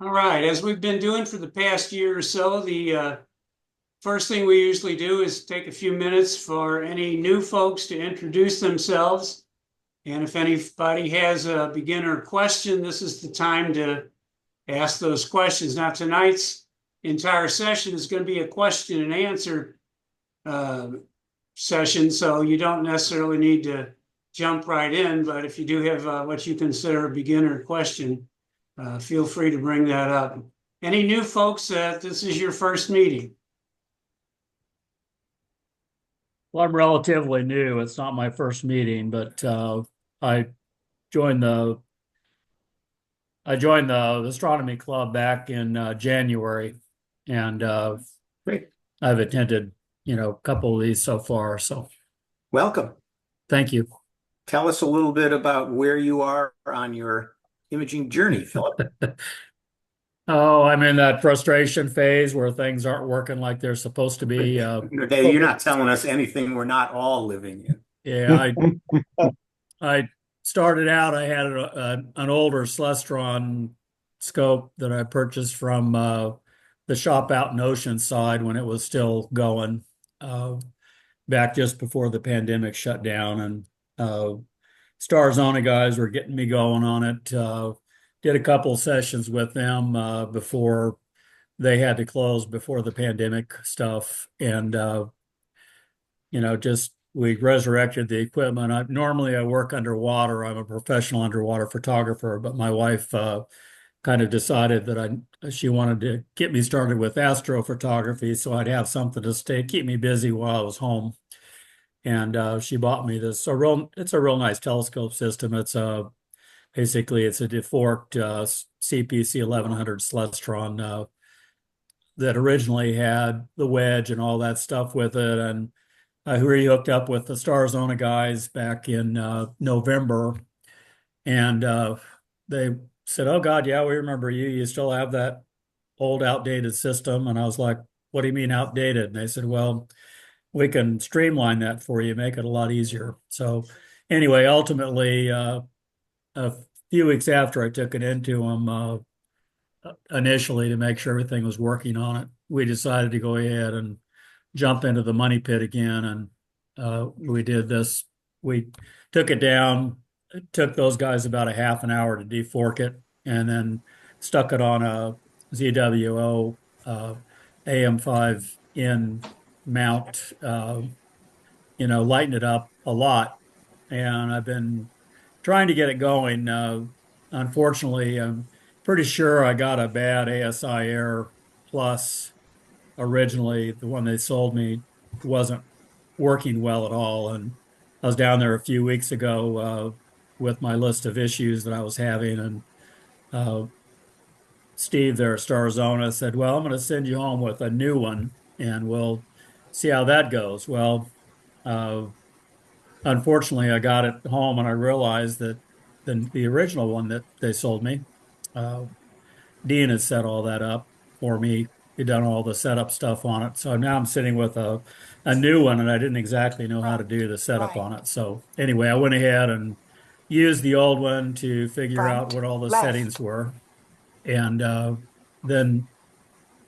All right, as we've been doing for the past year or so, the first thing we usually do is take a few minutes for any new folks to introduce themselves. And if anybody has a beginner question, this is the time to ask those questions. Now, tonight's entire session is going to be a question and answer uh, session, so you don't necessarily need to jump right in. But if you do have what you consider a beginner question, feel free to bring that up. Any new folks that this is your first meeting? Well, I'm relatively new. It's not my first meeting, but I joined the I joined the astronomy club back in January, and Great. I've attended, a couple of these so far. So Welcome. thank you. Tell us a little bit about where you are on your imaging journey, Philip. Oh, I'm in that frustration phase where things aren't working like they're supposed to be. You're not telling us anything we're not all living in. Yeah, I started out. I had an older Celestron scope that I purchased from the shop out in Oceanside when it was still going, uh, back just before the pandemic shut down. And Starzona guys were getting me going on it. Did a couple sessions with them before they had to close before the pandemic stuff, and just we resurrected the equipment. Normally I work underwater. I'm a professional underwater photographer, but my wife kind of decided that she wanted to get me started with astrophotography, so I'd have something to keep me busy while I was home. And she bought me it's a real nice telescope system. Basically it's a deforked CPC 1100 Celestron that originally had the wedge and all that stuff with it. And I hooked up with the Starzona guys back in November, and they said, "Oh God, yeah, we remember you. You still have that old, outdated system." And I was like, "What do you mean outdated?" And they said, "Well, we can streamline that for you, make it a lot easier." So, anyway, ultimately, a few weeks after I took it into them, initially to make sure everything was working on it, we decided to go ahead and jump into the money pit again. And we did this. We took it down. It took those guys about a half an hour to defork it, and then stuck it on a ZWO AM5N mount, lighten it up a lot. And I've been trying to get it going. Unfortunately, I'm pretty sure I got a bad ASI error plus. Originally, the one they sold me wasn't working well at all. And I was down there a few weeks ago with my list of issues that I was having. And uh, Steve there at Starzona said, "Well, I'm going to send you home with a new one and we'll see how that goes." Well, uh, unfortunately, I got it home and I realized that the original one that they sold me, uh, Dean had set all that up for me. He'd done all the setup stuff on it. So now I'm sitting with a new one and I didn't exactly know how to Front, do the setup right, on it. So anyway, I went ahead and used the old one to figure out front, what all the settings left. were. And then,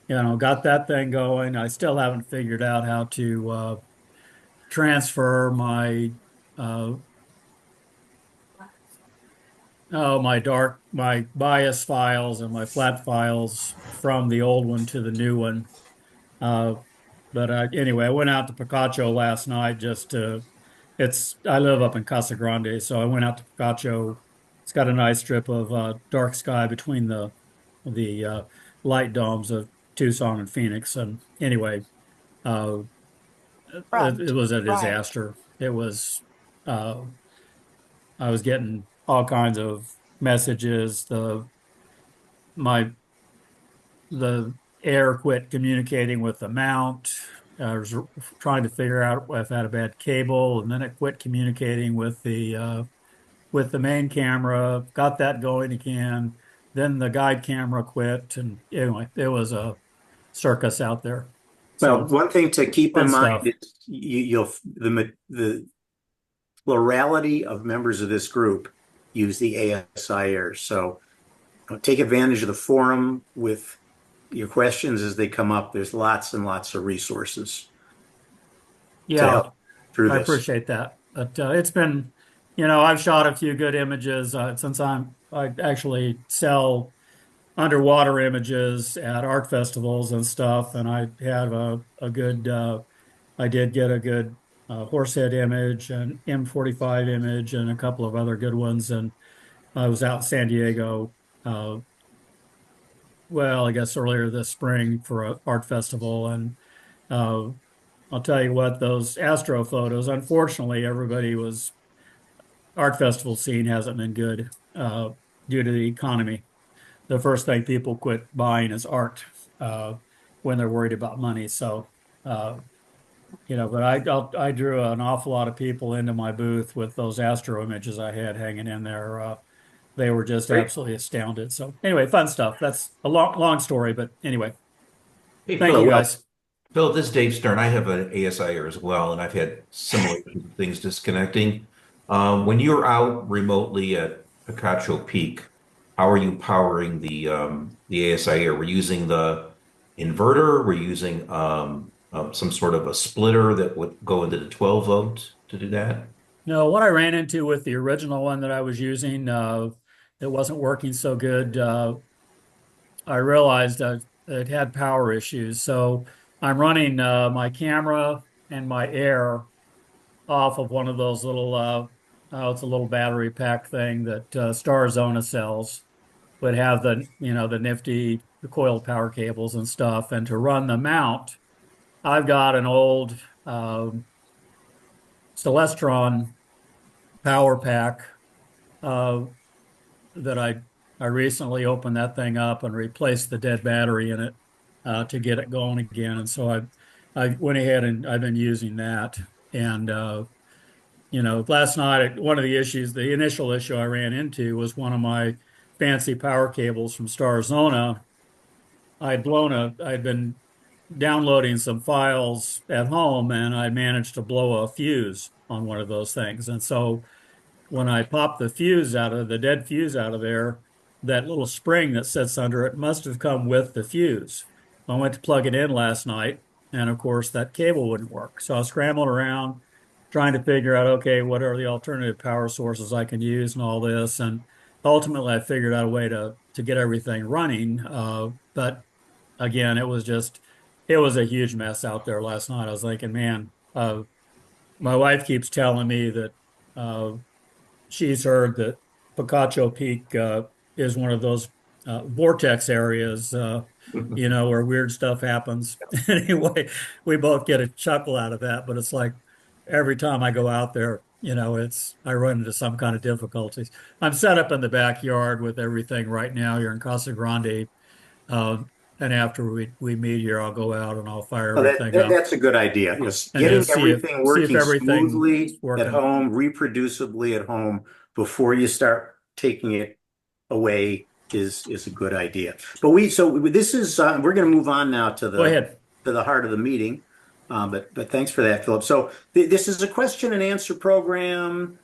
got that thing going. I still haven't figured out how to transfer uh, my bias files and my flat files from the old one to the new one. Uh, but anyway, I went out to Picacho last night I live up in Casa Grande, so I went out to Picacho. It's got a nice strip of dark sky between the light domes of Tucson and Phoenix. And anyway, uh, it Front, was a right. disaster. Uh, I was getting all kinds of messages. My the air quit communicating with the mount. I was trying to figure out if I had a bad cable, and then it quit communicating with the main camera. Got that going again. Then the guide camera quit, and anyway, it was a circus out there. Well, So one thing to keep in fun mind stuff. is the plurality of members of this group use the ASI error. So take advantage of the forum with your questions as they come up. There's lots and lots of resources to Yeah, help through I this. appreciate that. But it's been, I've shot a few good images since I actually sell underwater images at art festivals and stuff, and I had a good, I did get a good horsehead image and M45 image and a couple of other good ones. And I was out in San Diego, uh, well, I guess earlier this spring for an art festival, and uh, I'll tell you what, those astro photos, unfortunately, art festival scene hasn't been good due to the economy. The first thing people quit buying is art uh, when they're worried about money. So, uh, but I drew an awful lot of people into my booth with those astro images I had hanging in there. They were just Great. absolutely astounded. So anyway, fun stuff. That's a long story, but anyway, Hey, thank Oh, you Phil. well, guys. Phil, this is Dave Stern. I have an ASIer as well, and I've had similar things disconnecting. When you're out remotely at Picacho Peak, how are you powering the ASIer? We're using the inverter. We're using some sort of a splitter that would go into the 12 volt to do that. No, what I ran into with the original one that I was using, it wasn't working so good. I realized that it had power issues. So I'm running my camera and my air off of one of those little, it's a little battery pack thing that Zona sells, would have the nifty the coiled power cables and stuff. And to run the mount, I've got an old Celestron power pack uh, that I recently opened that thing up and replaced the dead battery in it to get it going again. And so I went ahead and I've been using that. And last night one of the initial issue I ran into was one of my fancy power cables from Zona. I'd been downloading some files at home and I managed to blow a fuse on one of those things. And so when I popped the dead fuse out of there, that little spring that sits under it must have come with the fuse. I went to plug it in last night, and of course that cable wouldn't work. So I was scrambling around trying to figure out, okay, what are the alternative power sources I can use and all this. And ultimately I figured out a way to get everything running. But again, it was a huge mess out there last night. I was thinking, man, my wife keeps telling me that uh, she's heard that Picacho Peak is one of those vortex areas, where weird stuff happens. Anyway, we both get a chuckle out of that, but it's like every time I go out there, I run into some kind of difficulties. I'm set up in the backyard with everything right now here in Casa Grande. Uh, and after we meet here, I'll go out and I'll fire no, everything up that's a good idea. and Getting just everything see if working everything's smoothly at working. home, reproducibly at home before you start taking it away is a good idea. But this is we're going to move on now to Go ahead. the heart of the meeting. But thanks for that, Philip. So this is a question and answer program,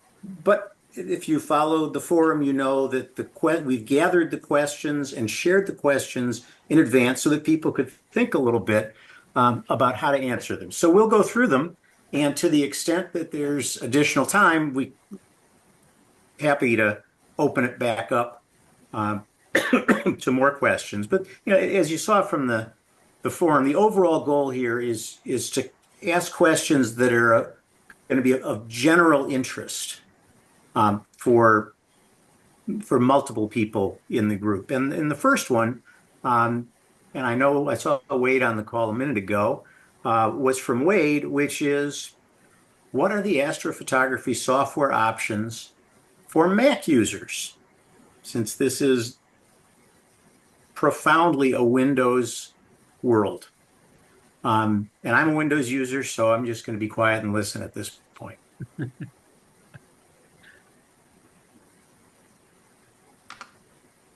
but if you followed the forum, you know that we've gathered the questions and shared the questions in advance so that people could think a little bit about how to answer them. So we'll go through them, and to the extent that there's additional time, we happy to open it back up um, to more questions. But as you saw from the forum, the overall goal here is to ask questions that are going to be of general interest for multiple people in the group. And in the first one, and I know I saw Wade on the call a minute ago, was from Wade, which is, what are the astrophotography software options for Mac users? Since this is profoundly a Windows world. And I'm a Windows user, so I'm just going to be quiet and listen at this point.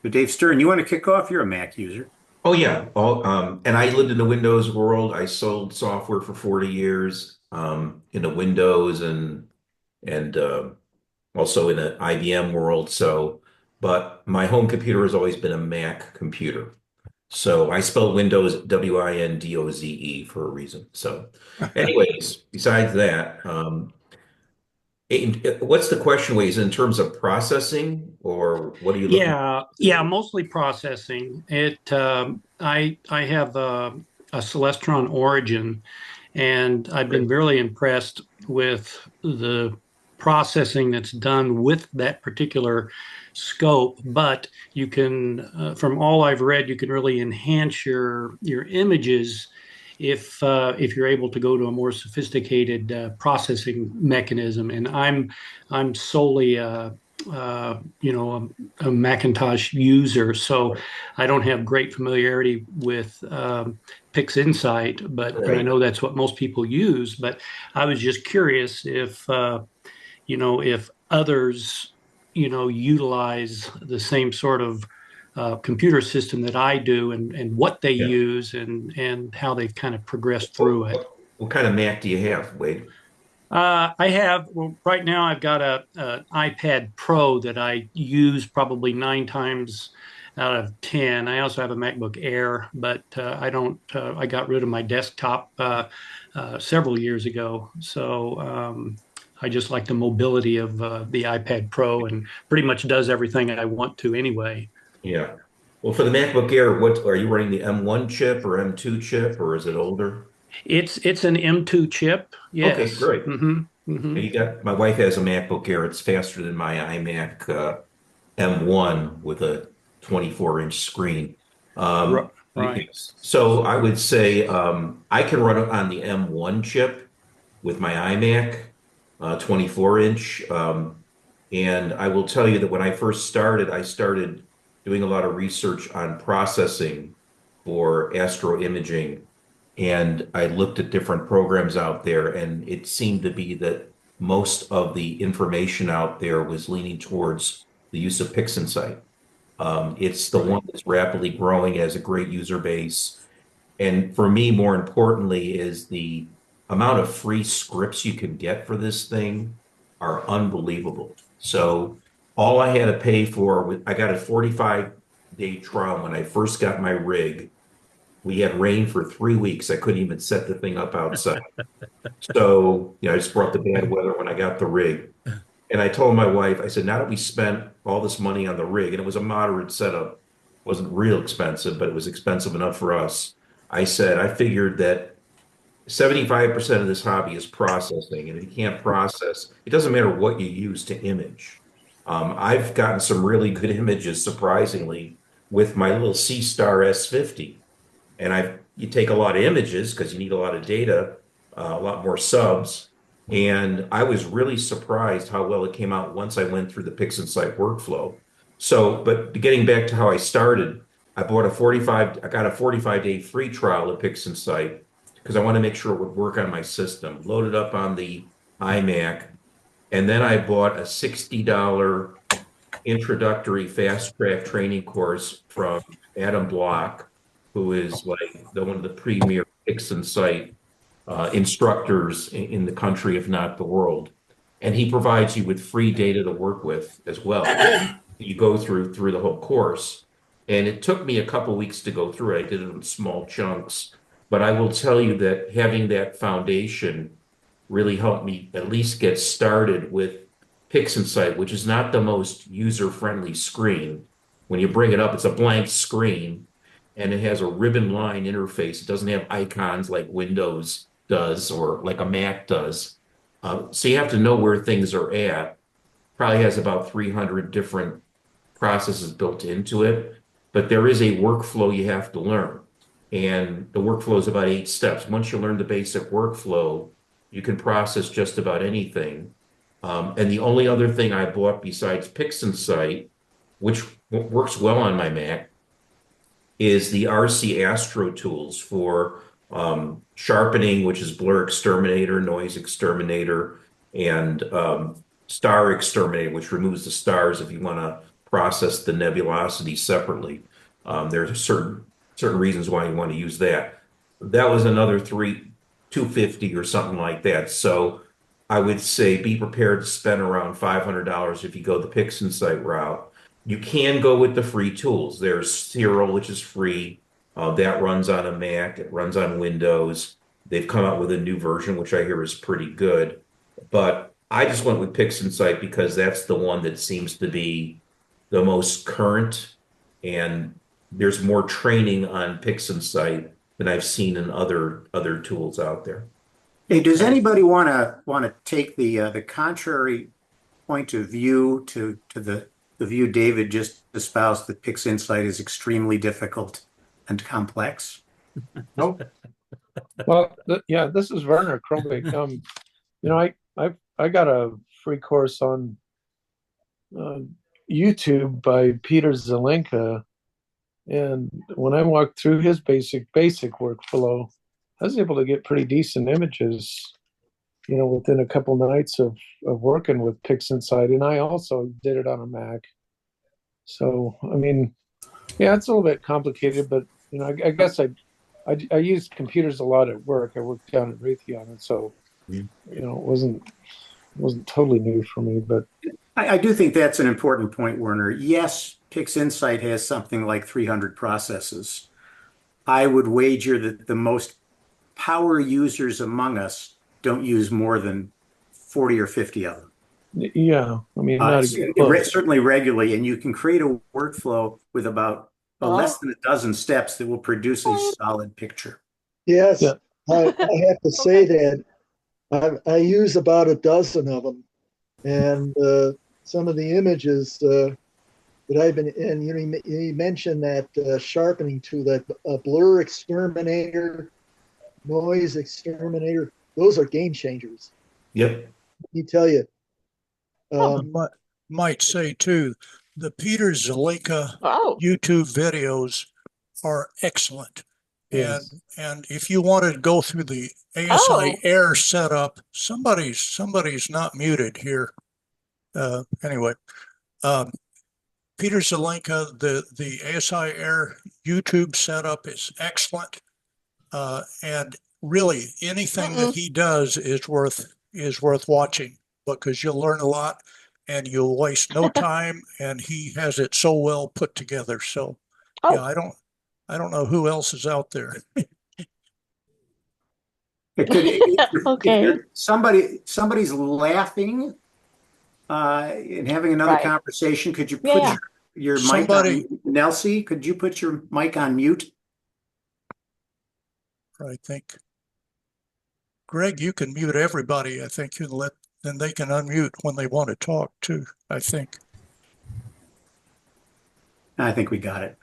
But Dave Stern, you want to kick off? You're a Mac user. Oh yeah. And I lived in the Windows world. I sold software for 40 years in the Windows and also in the IBM world. So but my home computer has always been a Mac computer. So I spell Windows Windoze for a reason. So anyways, besides that, what's the question, Ways, in terms of processing, or what are you looking Yeah, to? mostly processing. I have a Celestron Origin, and I've been really impressed with the processing that's done with that particular scope. But you can, from all I've read, you can really enhance your images if you're able to go to a more sophisticated processing mechanism. And I'm solely a Macintosh user, so I don't have great familiarity with PixInsight, but I Right. know that's what most people use. But I was just curious if others, utilize the same sort of computer system that I do, and what they Yeah. use, and how they've kind of progressed What, through it. what, what kind of Mac do you have, Wade? I have, well, right now I've got a iPad Pro that I use probably 9 times out of 10. I also have a MacBook Air, but I don't, I got rid of my desktop several years ago. So I just like the mobility of the iPad Pro, and pretty much does everything I want to anyway. Yeah. Well, for the MacBook Air, what are you running, the M1 chip or M2 chip, or is it older? It's an M2 chip, Okay, yes. great. You got, my wife has a MacBook Air. It's faster than my iMac M1 with a 24-inch screen. Right. Yes. So I would say I can run it on the M1 chip with my iMac, 24-inch. And I will tell you that when I first started, I started doing a lot of research on processing for astro imaging. And I looked at different programs out there, and it seemed to be that most of the information out there was leaning towards the use of PixInsight. It's the one Right. that's rapidly growing, as a great user base. And for me, more importantly, is the amount of free scripts you can get for this thing are unbelievable. So all I had to pay for, I got a 45-day trial when I first got my rig. We had rain for 3 weeks. I couldn't even set the thing up outside. So, I just brought the bad weather when I got the rig. And I told my wife, I said, now that we spent all this money on the rig, and it was a moderate setup, wasn't real expensive, but it was expensive enough for us. I said, I figured that 75% of this hobby is processing. And if you can't process, it doesn't matter what you use to image. I've gotten some really good images, surprisingly, with my little C-Star S50. And you take a lot of images because you need a lot of data, a lot more subs. And I was really surprised how well it came out once I went through the PixInsight workflow. So, but getting back to how I started, I got a 45-day free trial of PixInsight because I want to make sure it would work on my system. Loaded up on the iMac, and then I bought a $60 introductory fast track training course from Adam Block, who is like one of the premier PixInsight instructors in the country, if not the world. And he provides you with free data to work with as well. You go through the whole course. And it took me a couple weeks to go through it. I did it in small chunks. But I will tell you that having that foundation really helped me at least get started with PixInsight, which is not the most user-friendly screen. When you bring it up, it's a blank screen and it has a ribbon line interface. It doesn't have icons like Windows does or like a Mac does. So you have to know where things are at. Probably has about 300 different processes built into it, but there is a workflow you have to learn. And the workflow is about 8 steps. Once you learn the basic workflow, you can process just about anything. And the only other thing I bought besides PixInsight, which works well on my Mac, is the RC Astro tools for sharpening, which is blur exterminator, noise exterminator, and star exterminator, which removes the stars if you want to process the nebulosity separately. There's certain reasons why you want to use that. That was another 250 or something like that. So I would say be prepared to spend around $500 if you go the PixInsight route. you can go with the free tools. There's Cyril, which is free. That runs on a Mac. It runs on Windows. They've come out with a new version, which I hear is pretty good. But I just went with PixInsight because that's the one that seems to be the most current, and there's more training on PixInsight than I've seen in other tools out there. Hey, does anybody want to take the contrary point of view to the view David just espoused that PixInsight is extremely difficult and complex? Nope. Well, yeah, this is Werner Krombeck. I got a free course on YouTube by Peter Zelenka, and when I walked through his basic workflow, I was able to get pretty decent images, within a couple nights of working with PixInsight, and I also did it on a Mac. So, I mean, yeah, it's a little bit complicated, but I guess I use computers a lot at work. I worked down at Raytheon, and so it wasn't totally new for me. But I do think that's an important point, Werner. Yes, PixInsight has something like 300 processes. I would wager that the most power users among us don't use more than 40 or 50 of them. yeah, I mean, not even close. Certainly regularly, and you can create a workflow with about less than a dozen steps that will produce a solid picture. Yes, Yeah. I have to say that I use about a dozen of them, and some of the images that I've been in. You mentioned that sharpening tool, that blur exterminator, noise exterminator. Those are game changers. Yep. Let me tell you. Might say too, the Peter Zelenka YouTube videos are excellent. Yes. And if you wanted to go through the ASI Air setup, somebody's not muted here. Anyway, Peter Zelenka, the ASI Air YouTube setup is excellent. And really anything that he does is worth watching, because you'll learn a lot and you'll waste no time, and he has it so well put together. So yeah, I don't know who else is out there. Okay. Somebody's laughing and having another conversation. Could you put your mic on? Nelsie, could you put your mic on mute? I think, Greg, you can mute everybody. I think then they can unmute when they want to talk too, I think. I think we got it.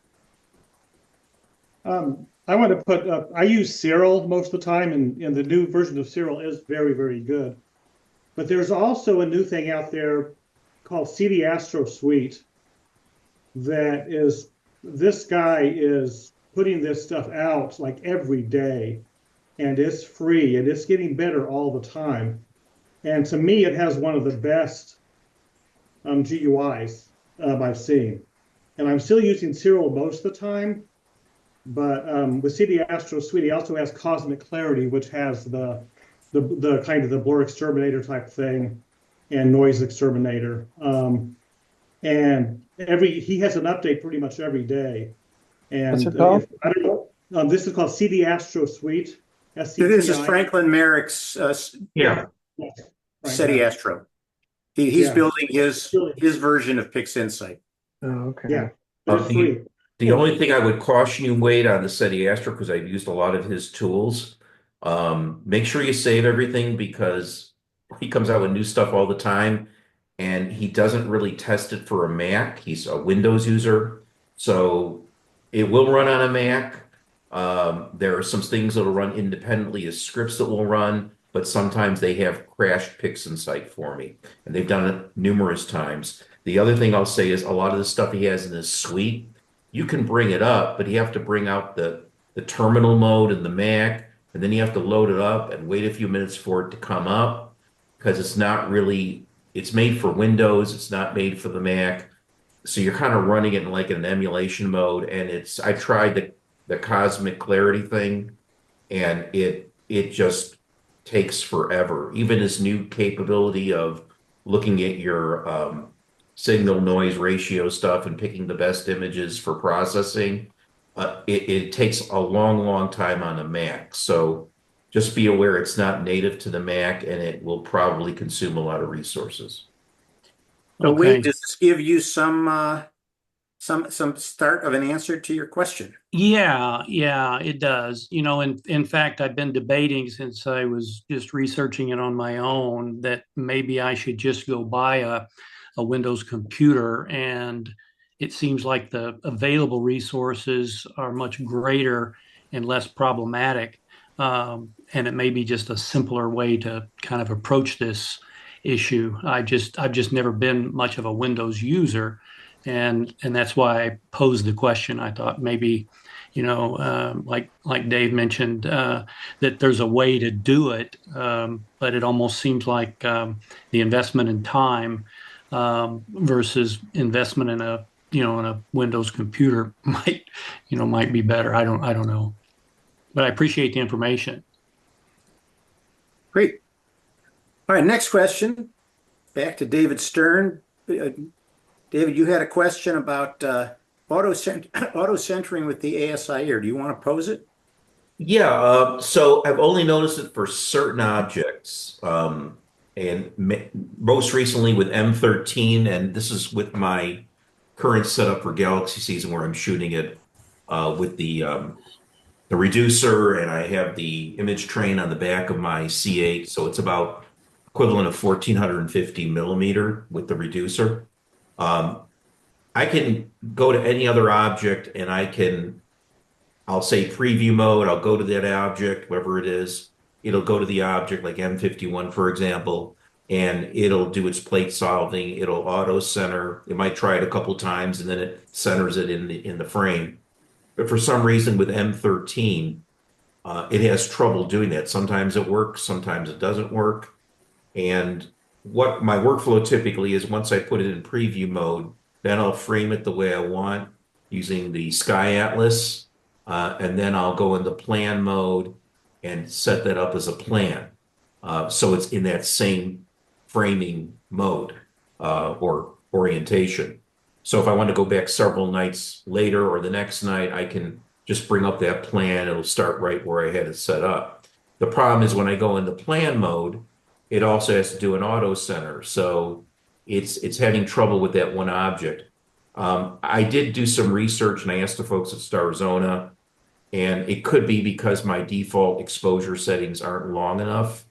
I want to put up, I use Cyril most of the time, and the new version of Cyril is very, very good. But there's also a new thing out there called CD Astro Suite this guy is putting this stuff out like every day, and it's free, and it's getting better all the time. And to me, it has one of the best GUIs I've seen. And I'm still using Cyril most of the time, but with CD Astro Suite, he also has Cosmic Clarity, which has the kind of the blur exterminator type thing and noise exterminator. And he has an update pretty much every day. And what's it called? I don't know. This is called CD Astro Suite. This is Franklin Merrick's SETI Astro. He's building his version of PixInsight. Oh, okay. Yeah. The only thing I would caution you, Wade, on the SETI Astro, because I've used a lot of his tools, make sure you save everything, because he comes out with new stuff all the time, and he doesn't really test it for a Mac. He's a Windows user, so it will run on a Mac. There are some things that will run independently as scripts that will run, but sometimes they have crashed PixInsight for me, and they've done it numerous times. The other thing I'll say is a lot of the stuff he has in his suite, you can bring it up, but you have to bring out the terminal mode in the Mac, and then you have to load it up and wait a few minutes for it to come up, because it's made for Windows, it's not made for the Mac. So you're kind of running it in like an emulation mode, and I tried the Cosmic Clarity thing, and it just takes forever. Even his new capability of looking at your signal noise ratio stuff and picking the best images for processing, it takes a long, long time on a Mac. So just be aware it's not native to the Mac and it will probably consume a lot of resources. So Okay. Wade, does this give you some start of an answer to your question? Yeah, it does. In fact, I've been debating since I was just researching it on my own that maybe I should just go buy a Windows computer. And it seems like the available resources are much greater and less problematic. And it may be just a simpler way to kind of approach this issue. I've just never been much of a Windows user. And that's why I posed the question. I thought maybe like Dave mentioned, that there's a way to do it, but it almost seems like the investment in time versus investment in a Windows computer might be better. I don't know, but I appreciate the information. Great. All right, next question. Back to David Stern. David, you had a question about auto centering with the ASI Air. Do you want to pose it? Yeah, so I've only noticed it for certain objects, and most recently with M13, and this is with my current setup for Galaxy season where I'm shooting it with the reducer, and I have the image train on the back of my C8, so it's about equivalent of 1450 millimeter with the reducer. Um, I can go to any other object and I'll say preview mode, I'll go to that object, whatever it is. It'll go to the object like M51, for example, and it'll do its plate solving. It'll auto center. It might try it a couple times and then it centers it in the frame. But for some reason with M13, it has trouble doing that. Sometimes it works, sometimes it doesn't work. And what my workflow typically is once I put it in preview mode, then I'll frame it the way I want using the Sky Atlas. And then I'll go into plan mode and set that up as a plan. So it's in that same framing mode or orientation. So if I want to go back several nights later or the next night, I can just bring up that plan. It'll start right where I had it set up. The problem is when I go into plan mode, it also has to do an auto center. So it's having trouble with that one object. I did do some research and I asked the folks at Starzona, and it could be because my default exposure settings aren't long enough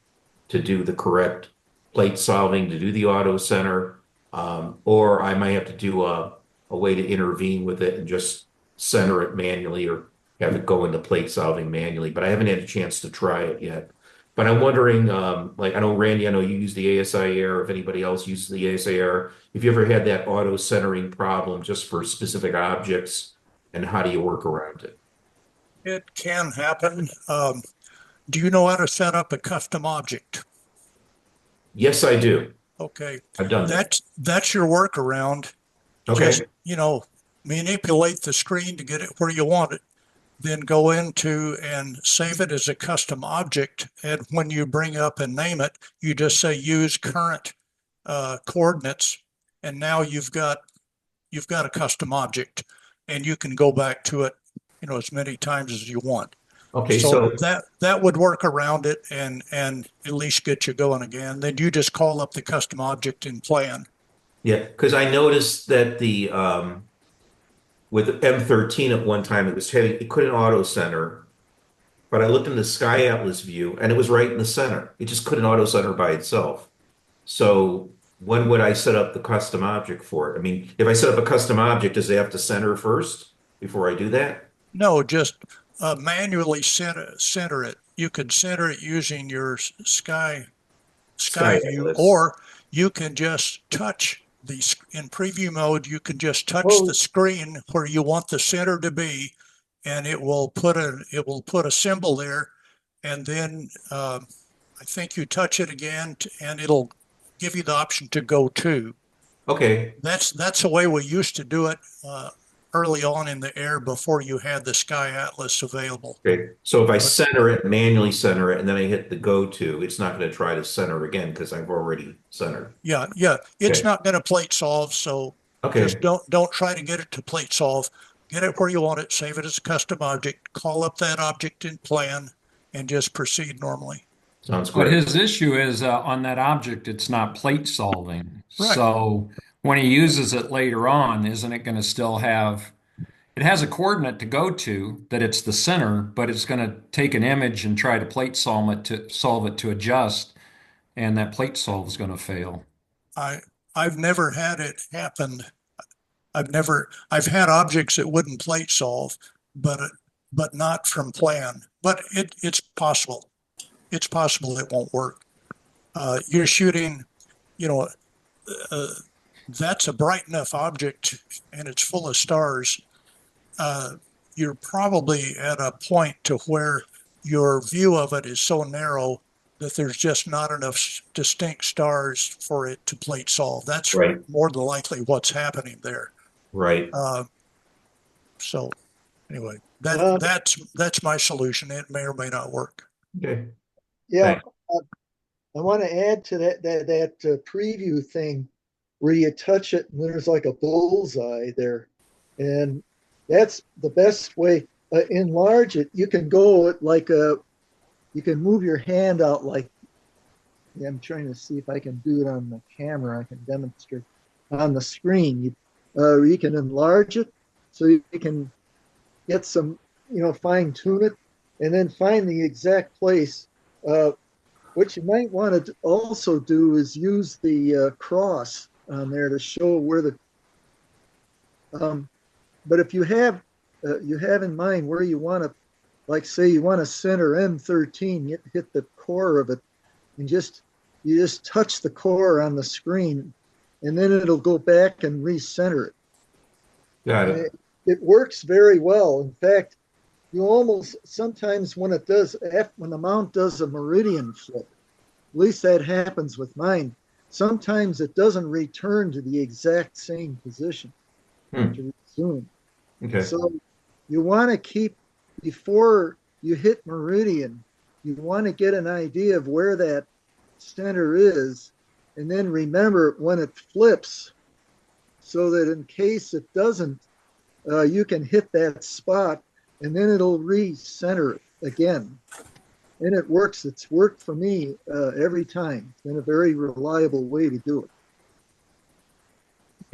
to do the correct plate solving, to do the auto center, or I might have to do a way to intervene with it and just center it manually or have it go into plate solving manually. But I haven't had a chance to try it yet. But I'm wondering, like I know Randy, I know you use the ASI Air. If anybody else uses the ASI Air, if you ever had that auto centering problem just for specific objects, and how do you work around it? It can happen. Do you know how to set up a custom object? Yes, I do. Okay, I've done that. that's your workaround. Okay. Just, manipulate the screen to get it where you want it. Then go into and save it as a custom object. And when you bring up and name it, you just say use current coordinates. And now you've got a custom object, and you can go back to it, as many times as you want. Okay, So so that would work around it and at least get you going again. Then you just call up the custom object in plan. yeah, because I noticed that the with M13 at one time it couldn't auto center, but I looked in the Sky Atlas view and it was right in the center. It just couldn't auto center by itself. So when would I set up the custom object for it? I mean, if I set up a custom object, does it have to center first before I do that? No, just manually center it. You could center it using your Sky view, Atlas. or you can just touch in preview mode. You can just touch the screen where you want the center to be, and it will put a symbol there, and then I think you touch it again, and it'll give you the option to go to. Okay. That's the way we used to do it early on in the air before you had the Sky Atlas available. Okay. So if I But center it, manually center it, and then I hit the go to, it's not going to try to center again because I've already centered. yeah, it's Okay. not going to plate solve, so just Okay. don't try to get it to plate solve. Get it where you want it, save it as a custom object, call up that object in plan, and just proceed normally. Sounds But good. his issue is on that object, it's not plate solving. Right. So when he uses it later on, isn't it going to still have, it has a coordinate to go to that it's the center, but it's going to take an image and try to plate solve it to adjust, and that plate solve is going to fail. I've never had it happen. I've had objects that wouldn't plate solve, but not from plan. But it's possible. It's possible it won't work. You're shooting, you know, that's a bright enough object and it's full of stars. You're probably at a point to where your view of it is so narrow that there's just not enough distinct stars for it to plate solve. That's Right. more than likely what's happening there. Right. So anyway, Um, that's my solution. It may or may not work. Okay. Yeah, Thanks. I want to add to that preview thing where you touch it and there's like a bullseye there, and that's the best way. Enlarge it. You can go like you can move your hand out like. Yeah, I'm trying to see if I can do it on the camera. I can demonstrate on the screen. You can enlarge it so you can get some, fine tune it, and then find the exact place. What you might want to also do is use the cross on there to show where the. But if you have in mind where you want to, like say you want to center M13, hit the core of it, and you just touch the core on the screen, and then it'll go back and recenter it. Got And it. it works very well. In fact, you almost sometimes when the mount does a meridian flip, at least that happens with mine. Sometimes it doesn't return to the exact same position to resume. Okay. So you want to keep, before you hit meridian, you want to get an idea of where that center is, and then remember when it flips, so that in case it doesn't, you can hit that spot, and then it'll recenter it again. And it works. It's worked for me every time. It's been a very reliable way to do it.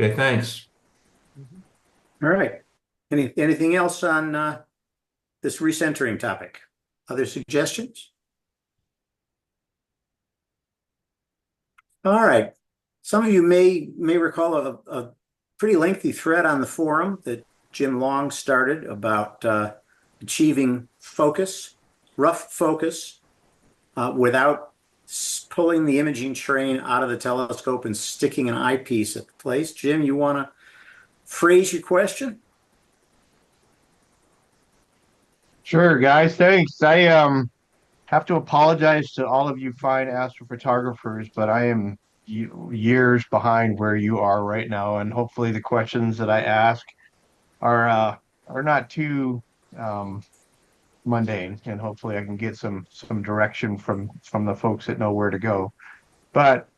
Okay, thanks. All right. Anything else on this recentering topic? Other suggestions? All right. Some of you may recall a pretty lengthy thread on the forum that Jim Long started about achieving rough focus, without pulling the imaging train out of the telescope and sticking an eyepiece at the place. Jim, you want to phrase your question? Sure, guys. Thanks. I have to apologize to all of you fine astrophotographers, but I am years behind where you are right now, and hopefully the questions that I ask are not too mundane, and hopefully I can get some direction from the folks that know where to go. But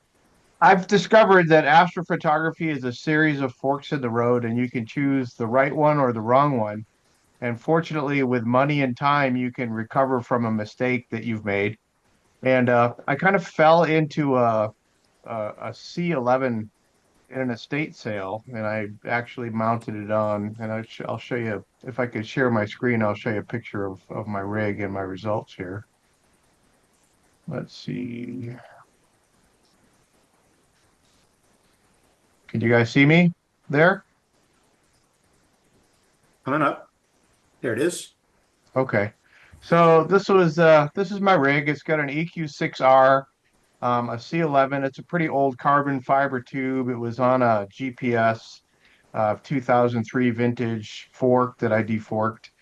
I've discovered that astrophotography is a series of forks in the road, and you can choose the right one or the wrong one. And fortunately, with money and time, you can recover from a mistake that you've made. And I kind of fell into a C11 in an estate sale, and I actually mounted it on. And I'll show you, if I could share my screen, I'll show you a picture of my rig and my results here. Let's see. Can you guys see me there? Coming up. There it is. Okay. So this is my rig. It's got an EQ6R, a C11. It's a pretty old carbon fiber tube. It was on a GPS 2003 vintage fork that I deforked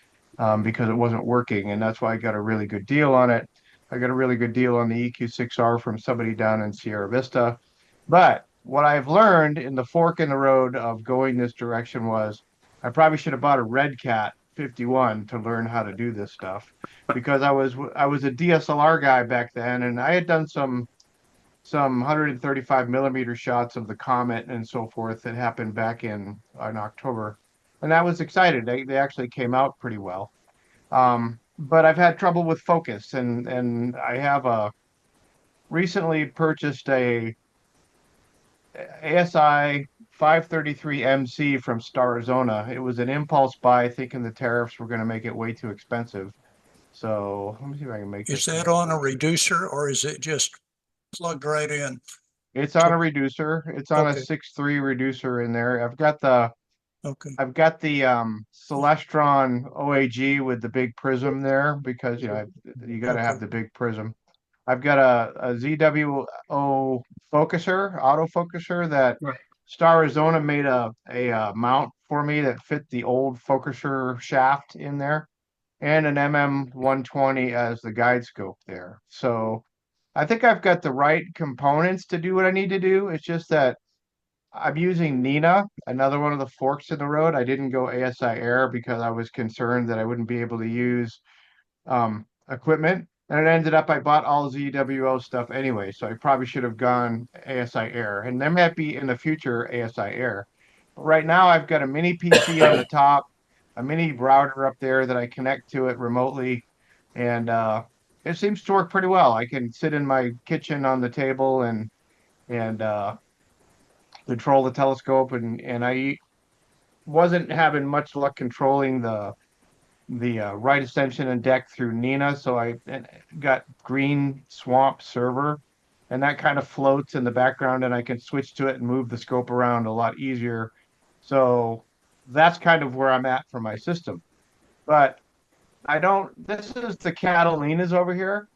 because it wasn't working, and that's why I got a really good deal on it. I got a really good deal on the EQ6R from somebody down in Sierra Vista. But what I've learned in the fork in the road of going this direction was I probably should have bought a Red Cat 51 to learn how to do this stuff because I was a DSLR guy back then, and I had done some 135 millimeter shots of the comet and so forth that happened back in October, and I was excited. They actually came out pretty well. But I've had trouble with focus, and I have recently purchased a ASI 533 MC from Starzona. It was an impulse buy, thinking the tariffs were going to make it way too expensive. So let me see if I can make Is this. that on a reducer or is it just plugged right in? It's on a reducer. It's on a Okay. 6.3 reducer in there. Okay. I've got the Celestron OAG with the big prism there because you got to have Okay. the big prism. I've got a ZWO focuser, autofocuser that Right. Star Arizona made a mount for me that fit the old focuser shaft in there, and an MM120 as the guide scope there. So I think I've got the right components to do what I need to do. It's just that I'm using Nina, another one of the forks in the road. I didn't go ASI Air because I was concerned that I wouldn't be able to use equipment. And it ended up I bought all ZWO stuff anyway, so I probably should have gone ASI Air. And there might be in the future ASI Air. But right now I've got a mini PC on the top, a mini router up there that I connect to it remotely, and it seems to work pretty well. I can sit in my kitchen on the table and control the telescope, and I wasn't having much luck controlling the right ascension and deck through Nina, so I got Green Swamp Server, and that kind of floats in the background, and I can switch to it and move the scope around a lot easier. So that's kind of where I'm at for my system. But I don't. This is the Catalinas over here,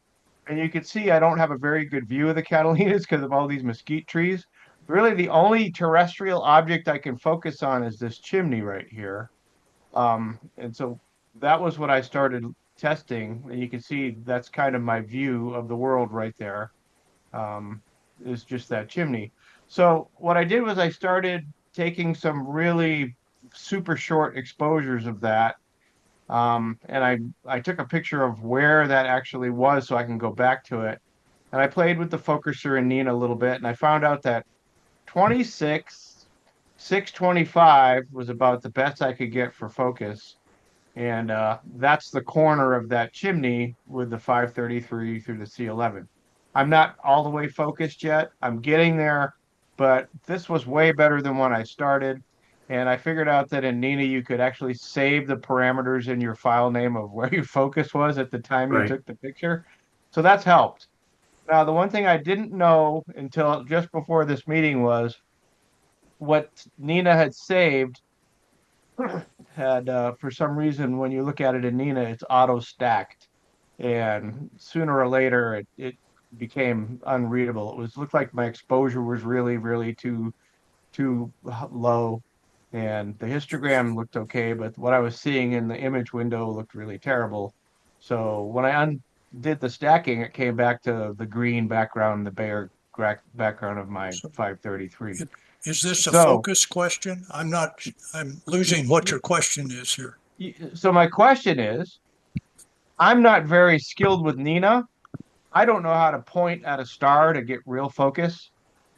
and you can see I don't have a very good view of the Catalinas because of all these mesquite trees. Really, the only terrestrial object I can focus on is this chimney right here. And so that was what I started testing. And you can see that's kind of my view of the world right there, is just that chimney. So what I did was I started taking some really super short exposures of that. And I took a picture of where that actually was so I can go back to it. And I played with the focuser and Nina a little bit, and I found out that 26, 625 was about the best I could get for focus. And that's the corner of that chimney with the 533 through the C11. I'm not all the way focused yet. I'm getting there, but this was way better than when I started. And I figured out that in Nina, you could actually save the parameters in your file name of where your focus was at the time you Right. took the picture. So that's helped. Now, the one thing I didn't know until just before this meeting was what Nina had saved had for some reason when you look at it in Nina, it's auto stacked, and sooner or later it became unreadable. It was looked like my exposure was really too low, and the histogram looked okay, but what I was seeing in the image window looked really terrible. So when I undid the stacking, it came back to the green background, the bare background of my So 533. is this a So focus question? I'm losing what your question is here. so my question is, I'm not very skilled with Nina. I don't know how to point at a star to get real focus.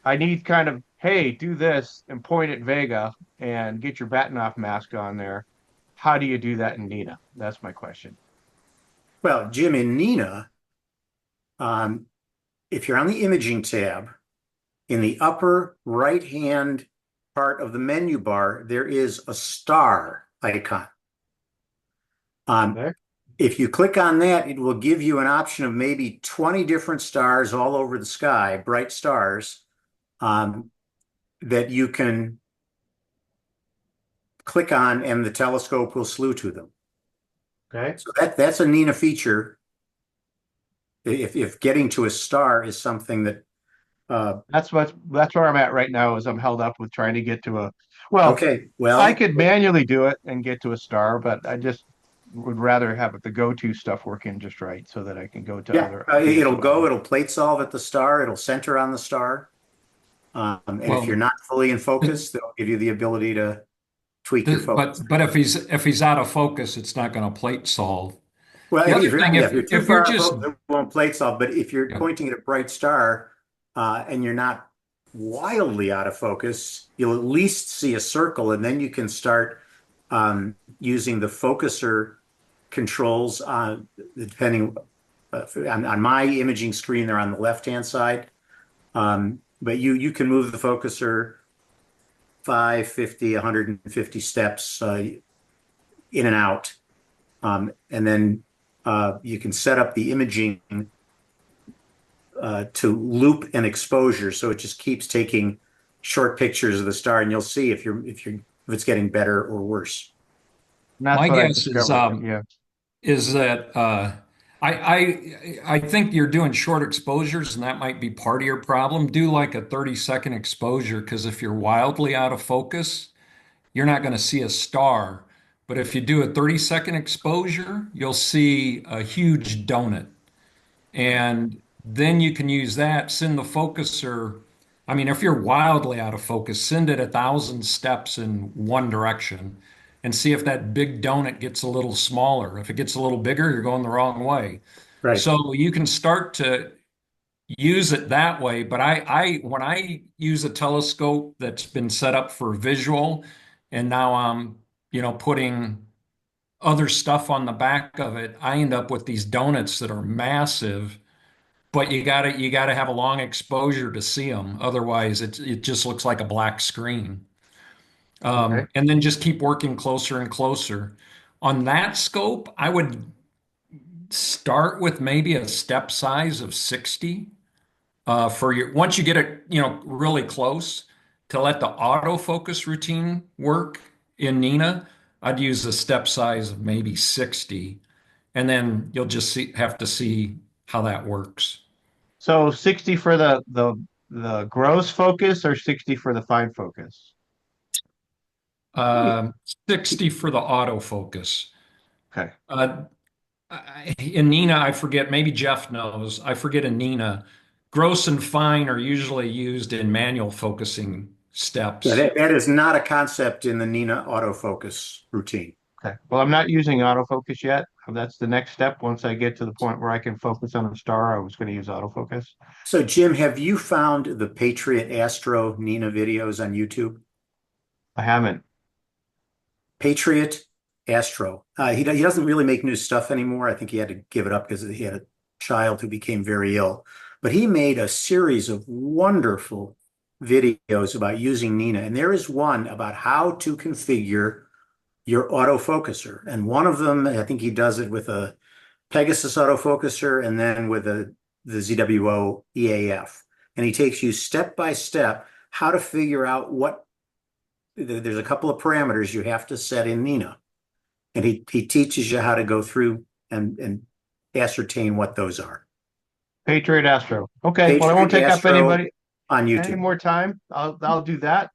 I need kind of, hey, do this and point at Vega and get your Batinoff mask on there. How do you do that in Nina? That's my question. Well, Jim, in Nina, if you're on the imaging tab, in the upper right-hand part of the menu bar, there is a star icon. Okay. If you click on that, it will give you an option of maybe 20 different stars all over the sky, bright stars, that you can click on and the telescope will slew to them. Okay. So that's a Nina feature. If getting to a star is something that That's where I'm at right now is I'm held up with trying to get to well, okay, I well, could manually do it and get to a star, but I just would rather have the go-to stuff working just right so that I can go to yeah, other it'll plate solve at the star, it'll center on the star. And if Well, you're not fully in focus, they'll give you the ability to tweak your focus. But if he's out of focus, it's not going to plate solve. Well, The other if you're thing, not, yeah, if you're too if you're far out of just focus, it won't plate solve. But if you're yeah. pointing at a bright star and you're not wildly out of focus, you'll at least see a circle, and then you can start using the focuser controls depending on my imaging screen, they're on the left-hand side. But you can move the focuser 5, 50, 150 steps in and out. And then you can set up the imaging to loop and exposure, so it just keeps taking short pictures of the star, and you'll see if it's getting better or worse. And that's My what I guess discovered. Yeah. is that I think you're doing short exposures, and that might be part of your problem. Do like a 30-second exposure, because if you're wildly out of focus, you're not going to see a star. But if you do a 30-second exposure, you'll see a huge donut. And then you can use that, send the focuser. I mean, if you're wildly out of focus, send it 1,000 steps in one direction and see if that big donut gets a little smaller. If it gets a little bigger, you're going the wrong way. Right. So you can start to use it that way. But I when I use a telescope that's been set up for visual, and now I'm, putting other stuff on the back of it, I end up with these donuts that are massive, but you gotta have a long exposure to see them. Otherwise, it just looks like a black screen. Okay. And then just keep working closer and closer. On that scope, I would start with maybe a step size of 60 for your once you get it, really close to let the autofocus routine work in Nina. I'd use a step size of maybe 60, and then you'll just have to see how that works. So 60 for the gross focus or 60 for the fine focus? Um, 60 for the autofocus. Okay. In Nina, I forget, maybe Jeff knows. I forget in Nina, gross and fine are usually used in manual focusing Yeah, steps. that is not a concept in the Nina autofocus routine. Okay. Well, I'm not using autofocus yet. That's the next step. Once I get to the point where I can focus on a star, I was going to use autofocus. So, Jim, have you found the Patriot Astro Nina videos on YouTube? I haven't. Patriot Astro. He doesn't really make new stuff anymore. I think he had to give it up because he had a child who became very ill. But he made a series of wonderful videos about using Nina. And there is one about how to configure your autofocuser. And one of them, I think he does it with a Pegasus autofocuser and then with the ZWO EAF. And he takes you step by step how to figure out there's a couple of parameters you have to set in Nina. And he teaches you how to go through and ascertain what those are. Patriot Astro. Okay. Well, I Patriot won't take up Astro any on YouTube. more time. I'll do that.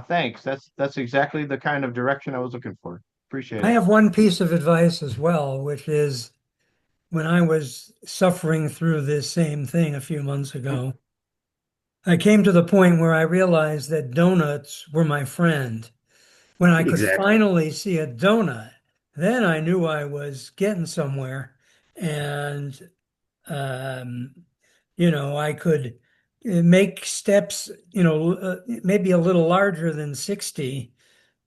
Thanks. That's exactly the kind of direction I was looking for. Appreciate I it. have one piece of advice as well, which is when I was suffering through this same thing a few months ago, I came to the point where I realized that donuts were my friend. When I could Exactly. finally see a donut, then I knew I was getting somewhere. And, I could make steps, maybe a little larger than 60.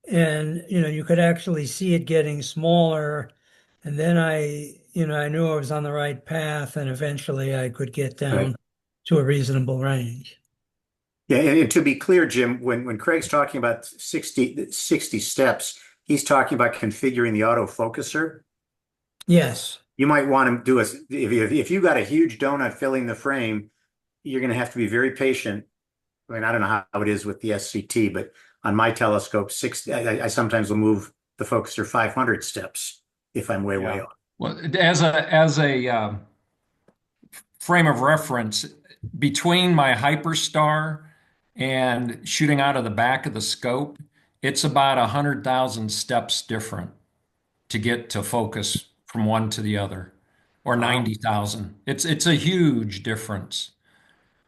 And, you could actually see it getting smaller. And then I knew I was on the right path, and eventually I could get Right. down to a reasonable range. Yeah, and to be clear, Jim, when Craig's talking about 60 steps, he's talking about configuring the autofocuser. Yes. You might want to do if you got a huge donut filling the frame, you're going to have to be very patient. I mean, I don't know how it is with the SCT, but on my telescope, I sometimes will move the focuser 500 steps if I'm way Yeah. off. Well, as a frame of reference, between my hyperstar and shooting out of the back of the scope, it's about 100,000 steps different to get to focus from one to the other, or 90,000. It's a huge difference.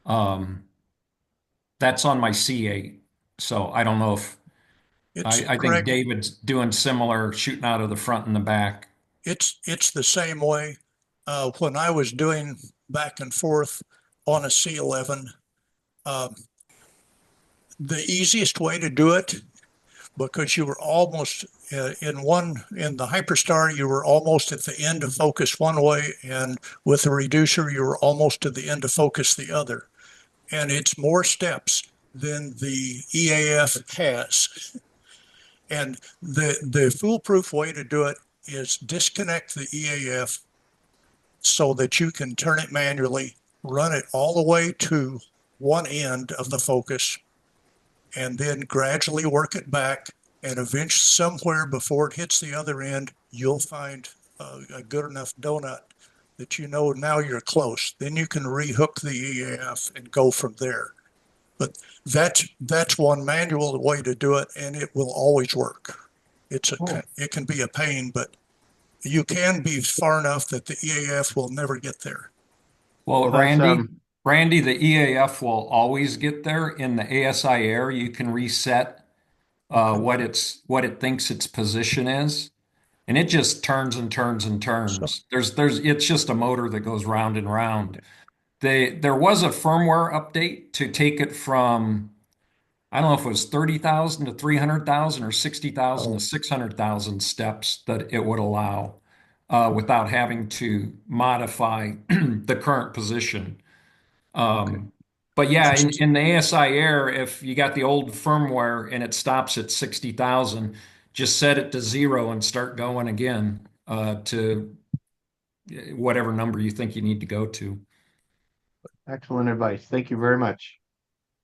That's on my C8, so I don't know if I think Greg, David's doing similar, shooting out of the front and the back. it's the same way. When I was doing back and forth on a C-11, um, the easiest way to do it, because you were almost in the hyperstar, you were almost at the end of focus one way, and with the reducer, you were almost to the end of focus the other. And it's more steps than the EAF has. And the foolproof way to do it is disconnect the EAF so that you can turn it manually, run it all the way to one end of the focus, and then gradually work it back. And eventually, somewhere before it hits the other end, you'll find a good enough donut that you know now you're close. Then you can rehook the EAF and go from there. But that's one manual way to do it, and it will always work. It can be a pain, but you can be far enough that the EAF will never get there. Well, That's, Randy, the EAF will always get there. In the ASI air, you can reset what it thinks its position is, and it just turns and turns and turns. It's just a motor that goes round and round. There was a firmware update to take it from, I don't know if it was 30,000 to 300,000 or 60,000 to 600,000 steps that it would allow without having to modify the current position. But yeah, in the ASI Air, if you got the old firmware and it stops at 60,000, just set it to 0 and start going again to whatever number you think you need to go to. excellent advice. Thank you very much.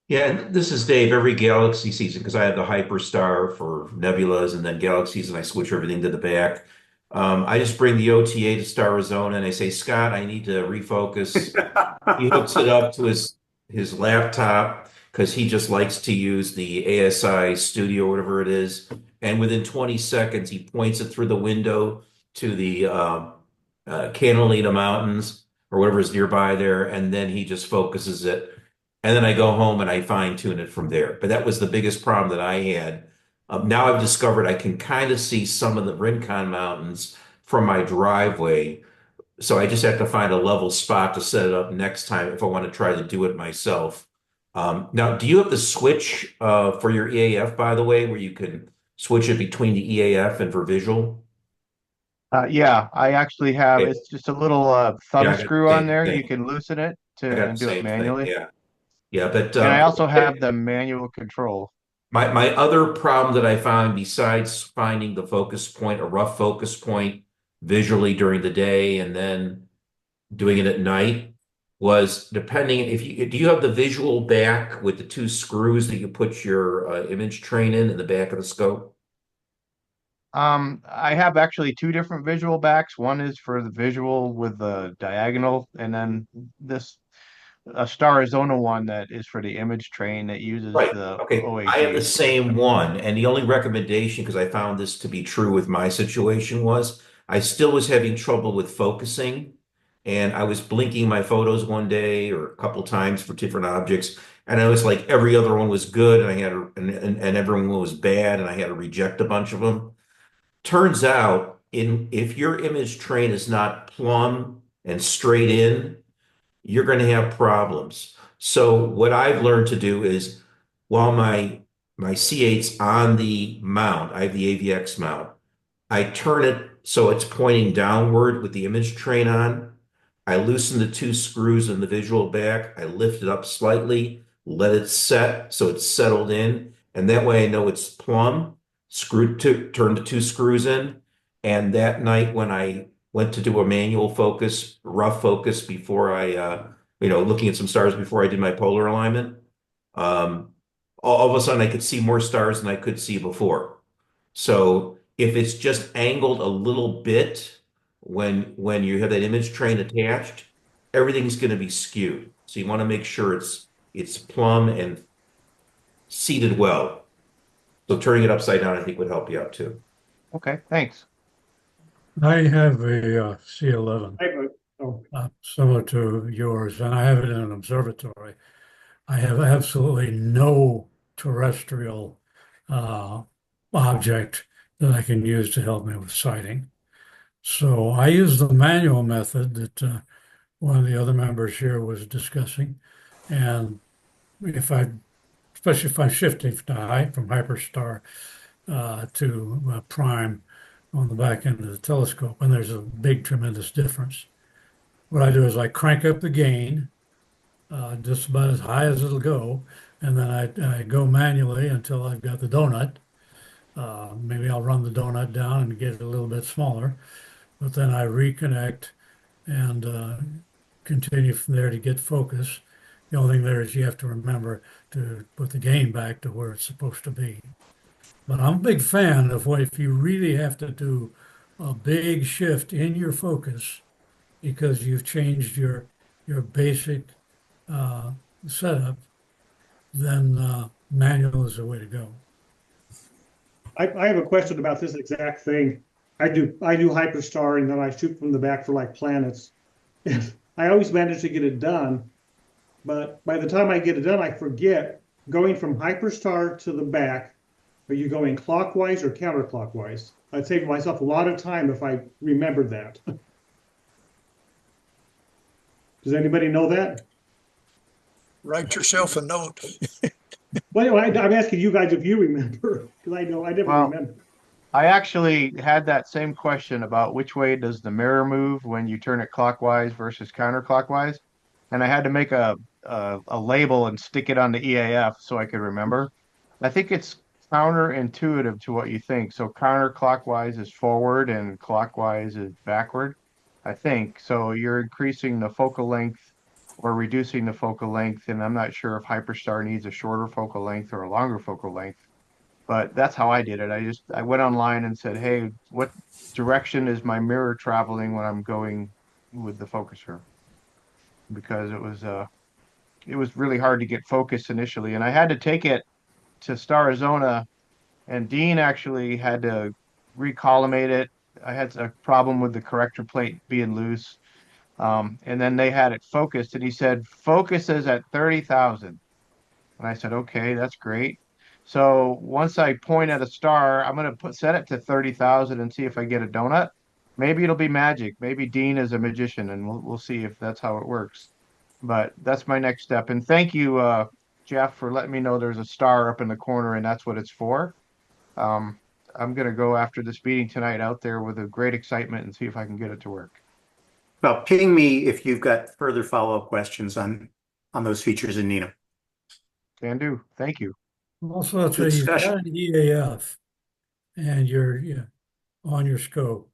Yeah, and this is Dave. Every galaxy season, because I have the Hyperstar for nebulas, and then galaxies, and I switch everything to the back. I just bring the OTA to Star Arizona, and I say, Scott, I need to refocus. He hooks it up to his laptop because he just likes to use the ASI Studio, whatever it is. And within 20 seconds, he points it through the window to the Catalina Mountains or whatever is nearby there, and then he just focuses it. And then I go home and I fine tune it from there. But that was the biggest problem that I had. Now I've discovered I can kind of see some of the Rincon Mountains from my driveway. So I just have to find a level spot to set it up next time if I want to try to do it myself. Now, do you have the switch for your EAF, by the way, where you can switch it between the EAF and for visual? Yeah, I actually have, Okay. it's just a little Yeah, thumb I got screw the on same there. You thing. can loosen it I got and the do it same thing. manually. Yeah. Yeah, but And I also have the manual control. my other problem that I found besides finding the focus point, a rough focus point visually during the day and then doing it at night was depending if you do you have the visual back with the two screws that you put your image train in the back of the scope? I have actually two different visual backs. One is for the visual with the diagonal, and then a Star Arizona one that is for the image train that uses Right. the Okay. I have the OAG. same one. And the only recommendation, because I found this to be true with my situation, was I still was having trouble with focusing. And I was blinking my photos one day or a couple times for different objects. And I was like, every other one was good. And I had, and everyone was bad. And I had to reject a bunch of them. Turns out, if your image train is not plumb and straight in, you're going to have problems. So what I've learned to do is while my C8's on the mount, I have the AVX mount, I turn it so it's pointing downward with the image train on. I loosen the two screws in the visual back. I lift it up slightly, let it set so it's settled in. And that way I know it's plumb, turn the two screws in. And that night when I went to do a manual focus, rough focus before looking at some stars before I did my polar alignment, all of a sudden I could see more stars than I could see before. So if it's just angled a little bit when you have that image train attached, everything's going to be skewed. So you want to make sure it's plumb and seated well. So turning it upside down, I think, would help you out too. Okay, thanks. I have a C11 Oh, similar to yours, and I have it in an observatory. I have absolutely no terrestrial object that I can use to help me with sighting. So I use the manual method that one of the other members here was discussing. And if I, especially if I'm shifting to height from hyperstar to prime on the back end of the telescope, and there's a big, tremendous difference. What I do is I crank up the gain just about as high as it'll go, and then I go manually until I've got the donut. Maybe I'll run the donut down and get it a little bit smaller, but then I reconnect and continue from there to get focus. The only thing there is you have to remember to put the gain back to where it's supposed to be. But I'm a big fan of what if you really have to do a big shift in your focus because you've changed your basic uh, setup, then manual is the way to go. I have a question about this exact thing. I do hyperstar and then I shoot from the back for like planets. I always manage to get it done, but by the time I get it done, I forget going from hyperstar to the back. Are you going clockwise or counterclockwise? I'd save myself a lot of time if I remembered that. Does anybody know that? Write yourself a note. Well, I'm asking you guys if you remember, because I know I never Well, remember. I actually had that same question about which way does the mirror move when you turn it clockwise versus counterclockwise, and I had to make a label and stick it on the EAF so I could remember. I think it's counterintuitive to what you think. So counterclockwise is forward and clockwise is backward, I think. So you're increasing the focal length or reducing the focal length, and I'm not sure if Hyperstar needs a shorter focal length or a longer focal length. But that's how I did it. I went online and said, "Hey, what direction is my mirror traveling when I'm going with the focuser?" Because it was really hard to get focus initially, and I had to take it to Starizona, and Dean actually had to recollimate it. I had a problem with the corrector plate being loose, and then they had it focused, and he said focuses at 30,000. And I said, okay, that's great. So once I point at a star, I'm going to set it to 30,000 and see if I get a donut. Maybe it'll be magic. Maybe Dean is a magician, and we'll see if that's how it works. But that's my next step. And thank you, Jeff, for letting me know there's a star up in the corner, and that's what it's for. Um, I'm going to go after this meeting tonight out there with a great excitement and see if I can get it to work. Well, ping me if you've got further follow-up questions on those features in Nina. Can do. Thank you. Also, that's Good why you've discussion. got an EAF and you're on your scope.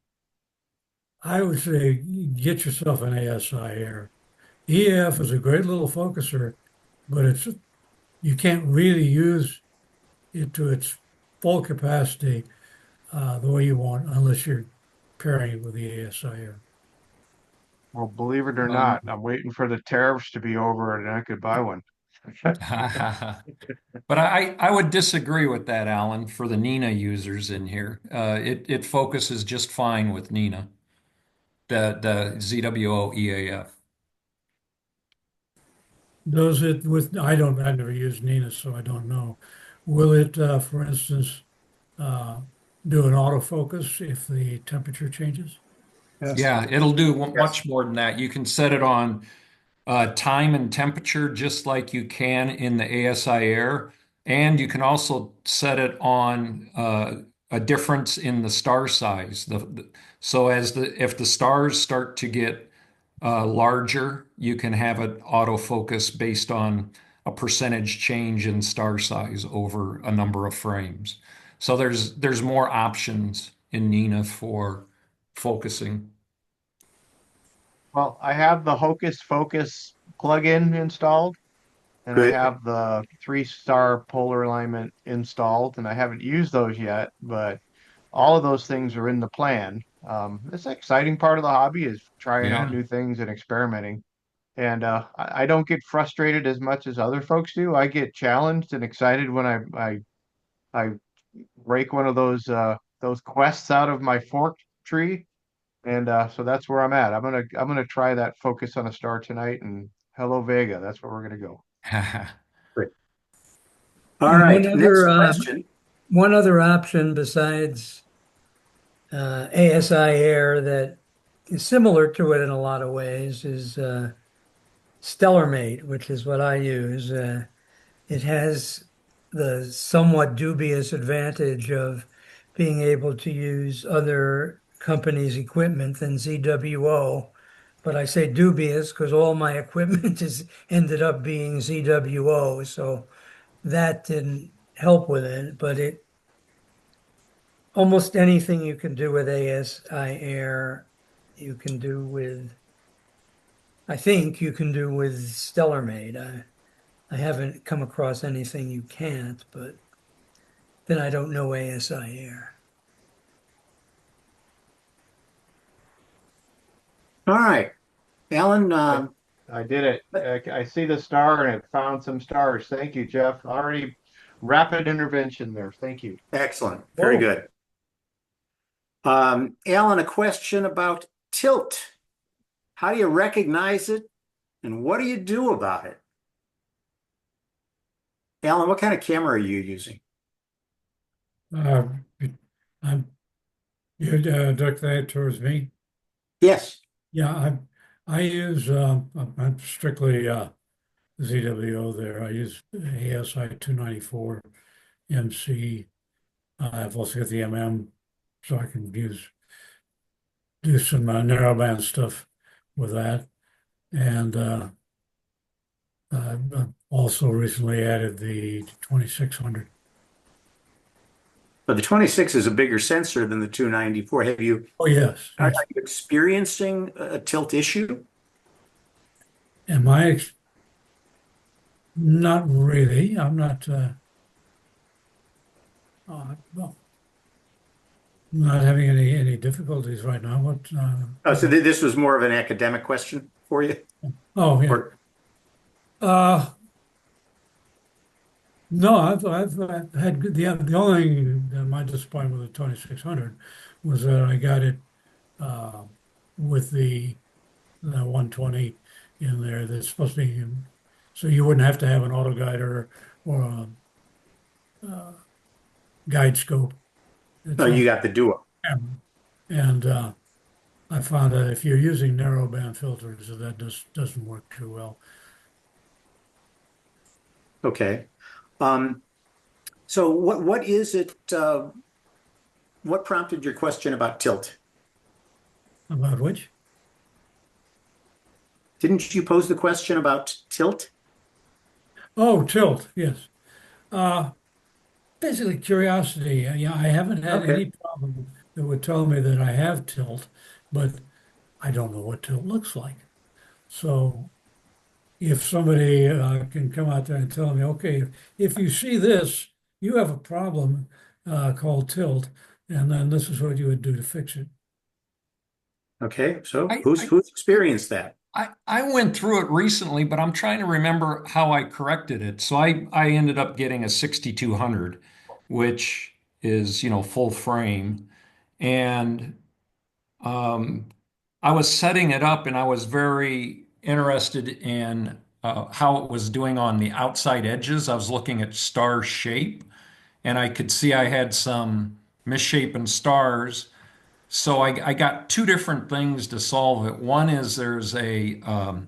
I would say get yourself an ASI Air. EAF is a great little focuser, but you can't really use it to its full capacity the way you want unless you're pairing it with the ASI Air. Well, believe it or not, I'm waiting for the tariffs to be over and I could buy one. But I would disagree with that, Alan, for the Nina users in here. It focuses just fine with Nina, the ZWO EAF. Does it with, I've never used Nina, so I don't know. Will it, for instance, do an autofocus if the temperature changes? Yes. Yeah, it'll do much more than that. You can set it on time and temperature just like you can in the ASI Air, and you can also set it on a difference in the star size. So if the stars start to get larger, you can have it autofocus based on a percentage change in star size over a number of frames. So there's more options in Nina for focusing. Well, I have the Hocus Focus plugin installed, and I Good. have the 3-star polar alignment installed, and I haven't used those yet, but all of those things are in the plan. It's an exciting part of the hobby is trying out Yeah. new things and experimenting. And I don't get frustrated as much as other folks do. I get challenged and excited when I break one of those quests out of my fork tree. And so that's where I'm at. I'm gonna try that focus on a star tonight and hello Vega. That's where we're gonna go. Great. All And right. one Next other question. one other option besides ASI Air that is similar to it in a lot of ways is Stellarmate, which is what I use. It has the somewhat dubious advantage of being able to use other companies' equipment than ZWO. But I say dubious because all my equipment is ended up being ZWO, so that didn't help with it. But it almost anything you can do with ASI Air, you can do with, I think you can do with Stellarmate. I haven't come across anything you can't, but then I don't know ASI Air. All right, Alan. I did it. I see the star and it found some stars. Thank you, Jeff. Already rapid intervention there. Thank you. Excellent. Very Whoa. good. Alan, a question about tilt. How do you recognize it, and what do you do about it? Alan, what kind of camera are you using? Uh, I'm, you direct that towards me? Yes. Yeah, I use, I'm strictly ZWO there. I use ASI 294 MC. I've also got the MM, so I can do some narrowband stuff with that. And I've also recently added the 2600. But the 26 is a bigger sensor than the 294. Oh, yes, Are yes. you experiencing a tilt issue? Am I? Not really. I'm not. Well, not having any difficulties right now. What? Oh, so this was more of an academic question for you? Oh, yeah. Or, Uh, no, I've had the only thing that my disappointment with the 2600 was that I got it uh, with the 120 in there. That's supposed to be so you wouldn't have to have an auto guide or a guide scope. It's no, on you got the duo. camera, and I found that if you're using narrowband filters, that doesn't work too well. Okay. So what is it? What prompted your question about tilt? About which? Didn't you pose the question about tilt? Oh, tilt. Yes. Uh, Basically curiosity. Yeah, I haven't had Okay. any problem that would tell me that I have tilt, but I don't know what tilt looks like. So if somebody can come out there and tell me, okay, if you see this, you have a problem called tilt, and then this is what you would do to fix it. Okay. So I, who's I experienced that? I went through it recently, but I'm trying to remember how I corrected it. So I ended up getting a 6200, which is, full frame. And um, I was setting it up and I was very interested in how it was doing on the outside edges. I was looking at star shape and I could see I had some misshapen stars. So I got two different things to solve it. One is there's ASCAR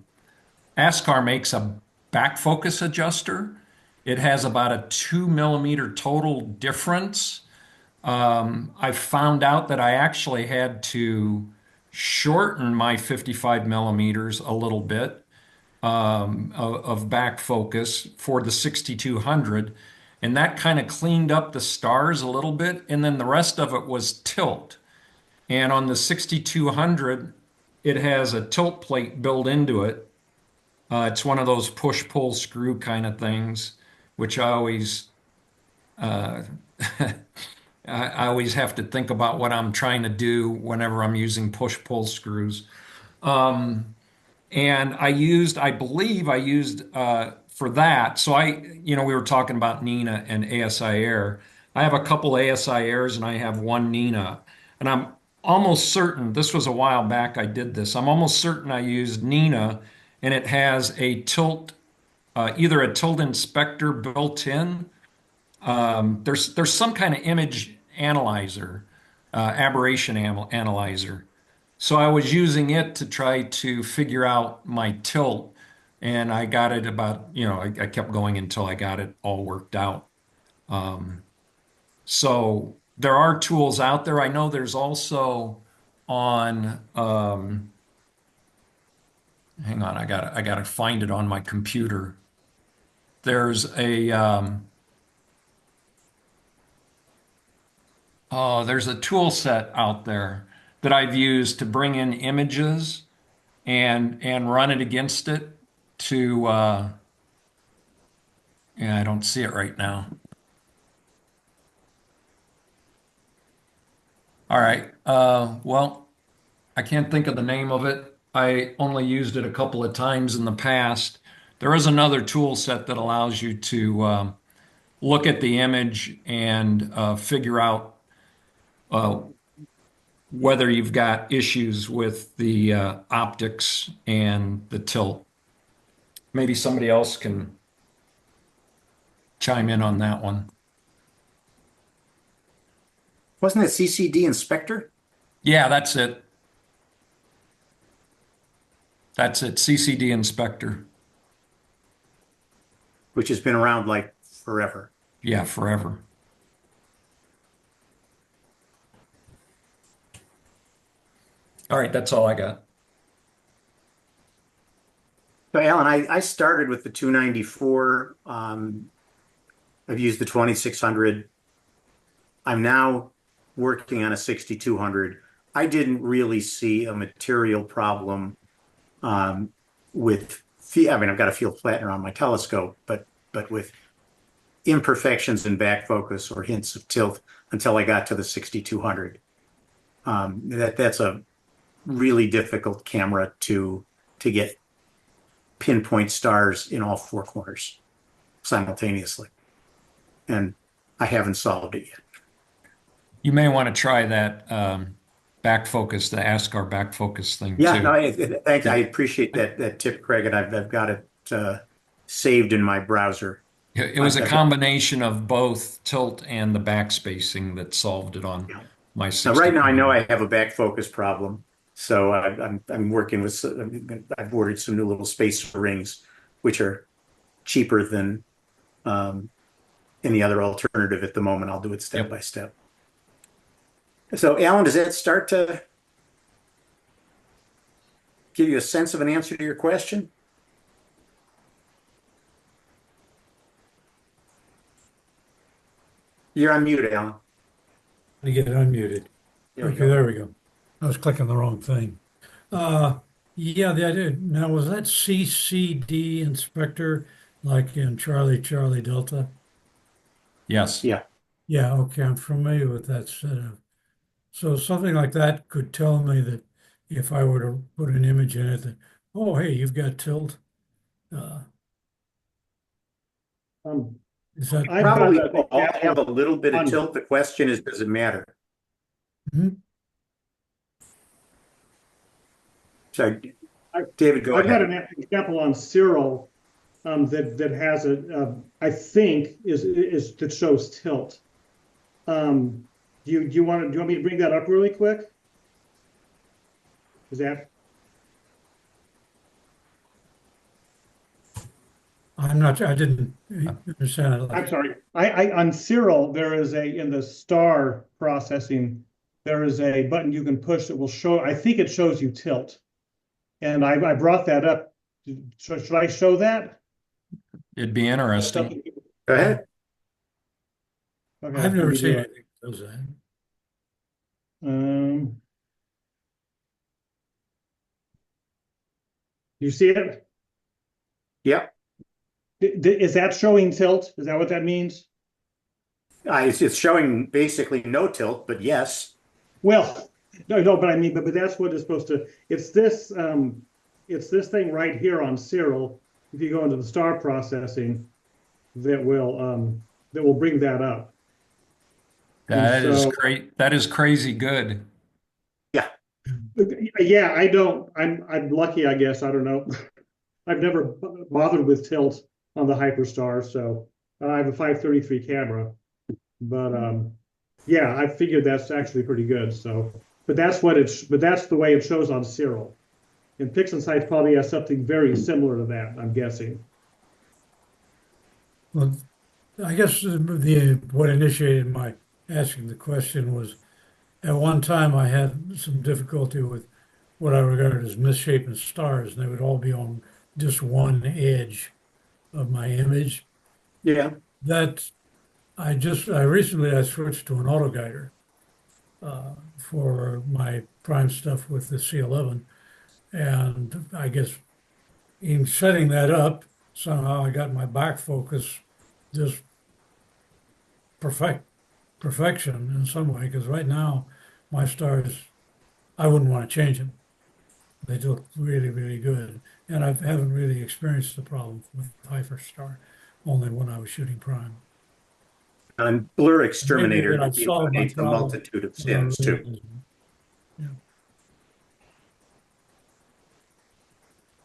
makes a back focus adjuster. It has about a 2 millimeter total difference. I found out that I actually had to shorten my 55 millimeters a little bit of back focus for the 6200. And that kind of cleaned up the stars a little bit. And then the rest of it was tilt. And on the 6200, it has a tilt plate built into it. It's one of those push pull screw kind of things, which uh, I always have to think about what I'm trying to do whenever I'm using push pull screws. Um, and I believe I used for that. So we were talking about Nina and ASI Air. I have a couple ASI Airs and I have one Nina. And I'm almost certain, this was a while back I did this. I'm almost certain I used Nina and it has a tilt, either a tilt inspector built in there's some kind of image analyzer, aberration analyzer. So I was using it to try to figure out my tilt, and I got it about, I kept going until I got it all worked out. So there are tools out there. I know there's also on, hang on, I gotta find it on my computer. There's there's a tool set out there that I've used to bring in images and run it against it to, yeah, I don't see it right now. All right. Well, I can't think of the name of it. I only used it a couple of times in the past. There is another tool set that allows you to look at the image and figure out uh, whether you've got issues with the optics and the tilt. Maybe somebody else can chime in on that one. Wasn't it CCD Inspector? Yeah, that's it. That's it. CCD Inspector. Which has been around like forever. Yeah, forever. All right, that's all I got. So Alan, I started with the 294. I've used the 2600. I'm now working on a 6200. I didn't really see a material problem with, I mean, I've got a field flattener on my telescope, but with imperfections in back focus or hints of tilt until I got to the 6200. That's a really difficult camera to get pinpoint stars in all four corners simultaneously. And I haven't solved it yet. You may want to try that back focus, the ASCAR back focus thing Yeah, too. no, I appreciate that tip, Craig, and I've got it saved in my browser. It was a combination of both tilt and the back spacing that solved it on my 60. Now, right now, I know I have a back focus problem, so I'm working with. I've ordered some new little spacer rings, which are cheaper than any other alternative at the moment. I'll do it step by step. So, Alan, does that start to give you a sense of an answer to your question? You're on mute, Alan. I get unmuted. Okay, there we go. I was clicking the wrong thing. Yeah, the idea. Now, was that CCD Inspector like in Charlie Delta? Yes. Yeah. Yeah, okay, I'm familiar with that setup. So something like that could tell me that if I were to put an image in it, that, oh, hey, you've got tilt. Is that Probably all have a little bit of tilt. The question is, does it matter? Mhm. So, David, go I've ahead. got an example on Cyril that has I think is that shows tilt. Do you want me to bring that up really quick? Is that? I'm not, I didn't understand it. I'm sorry. I on Cyril, there is in the star processing, there is a button you can push that will show, I think it shows you tilt. And I brought that up. Should I show that? It'd be interesting. Go ahead. Okay, I've never let me seen do it. anything that does that. You see it? Yep. Is that showing tilt? Is that what that means? It's showing basically no tilt, but yes. Well, no, but I mean, but that's what it's supposed to. It's this thing right here on Cyril. If you go into the star processing, that will bring that up. That is great. That is crazy good. Yeah. Yeah, I'm lucky, I guess. I don't know. I've never bothered with tilt on the hyperstar, so I have a 533 camera, but yeah, I figured that's actually pretty good. So, but that's the way it shows on Cyril. And PixInsight probably has something very similar to that, I'm guessing. Well, I guess what initiated my asking the question was at one time I had some difficulty with what I regarded as misshapen stars, and they would all be on just one edge of my image. Yeah. That I recently I switched to an autoguider for my prime stuff with the C11, and I guess in setting that up, somehow I got my back focus just perfection in some way. Because right now, my stars, I wouldn't want to change them. They look really, really good, and I haven't really experienced the problem with Hyperstar, only when I was shooting prime. And Blur Maybe Exterminator that I've solved my eliminates a problem multitude of without sins too. realizing. Yeah.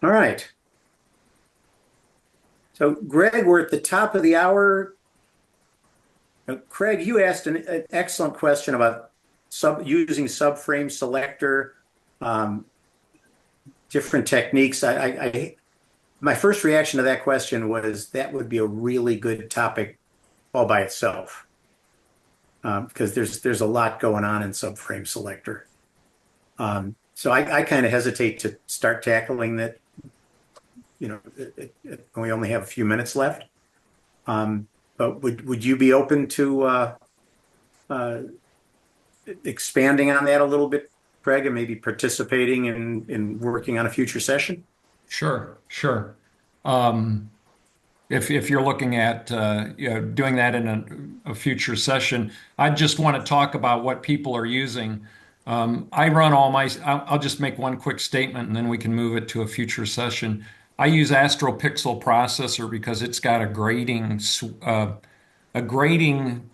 All right. So, Greg, we're at the top of the hour. Craig, you asked an excellent question about using subframe selector, different techniques. My first reaction to that question was that would be a really good topic all by itself, because there's a lot going on in subframe selector. So I kind of hesitate to start tackling that. We only have a few minutes left. But would you be open to expanding on that a little bit, Craig, and maybe participating in working on a future session? Sure. If you're looking at doing that in a future session, I just want to talk about what people are using. I run I'll just make one quick statement and then we can move it to a future session. I use AstroPixel processor because it's got a grading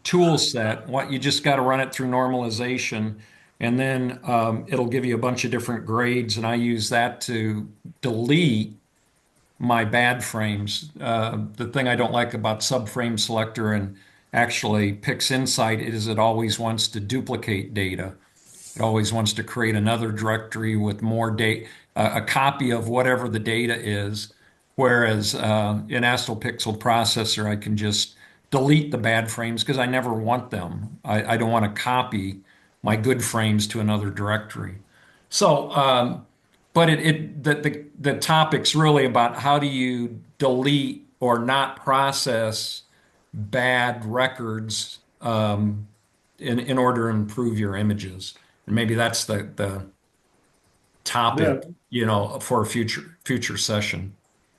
tool set. You just got to run it through normalization, and then it'll give you a bunch of different grades, and I use that to delete my bad frames. The thing I don't like about subframe selector and actually PixInsight is it always wants to duplicate data. It always wants to create another directory with more data, a copy of whatever the data is. Whereas in AstroPixel processor, I can just delete the bad frames because I never want them. I don't want to copy my good frames to another directory. So, but the topic's really about how do you delete or not process bad records in order to improve your images. And maybe that's the topic, for a future session.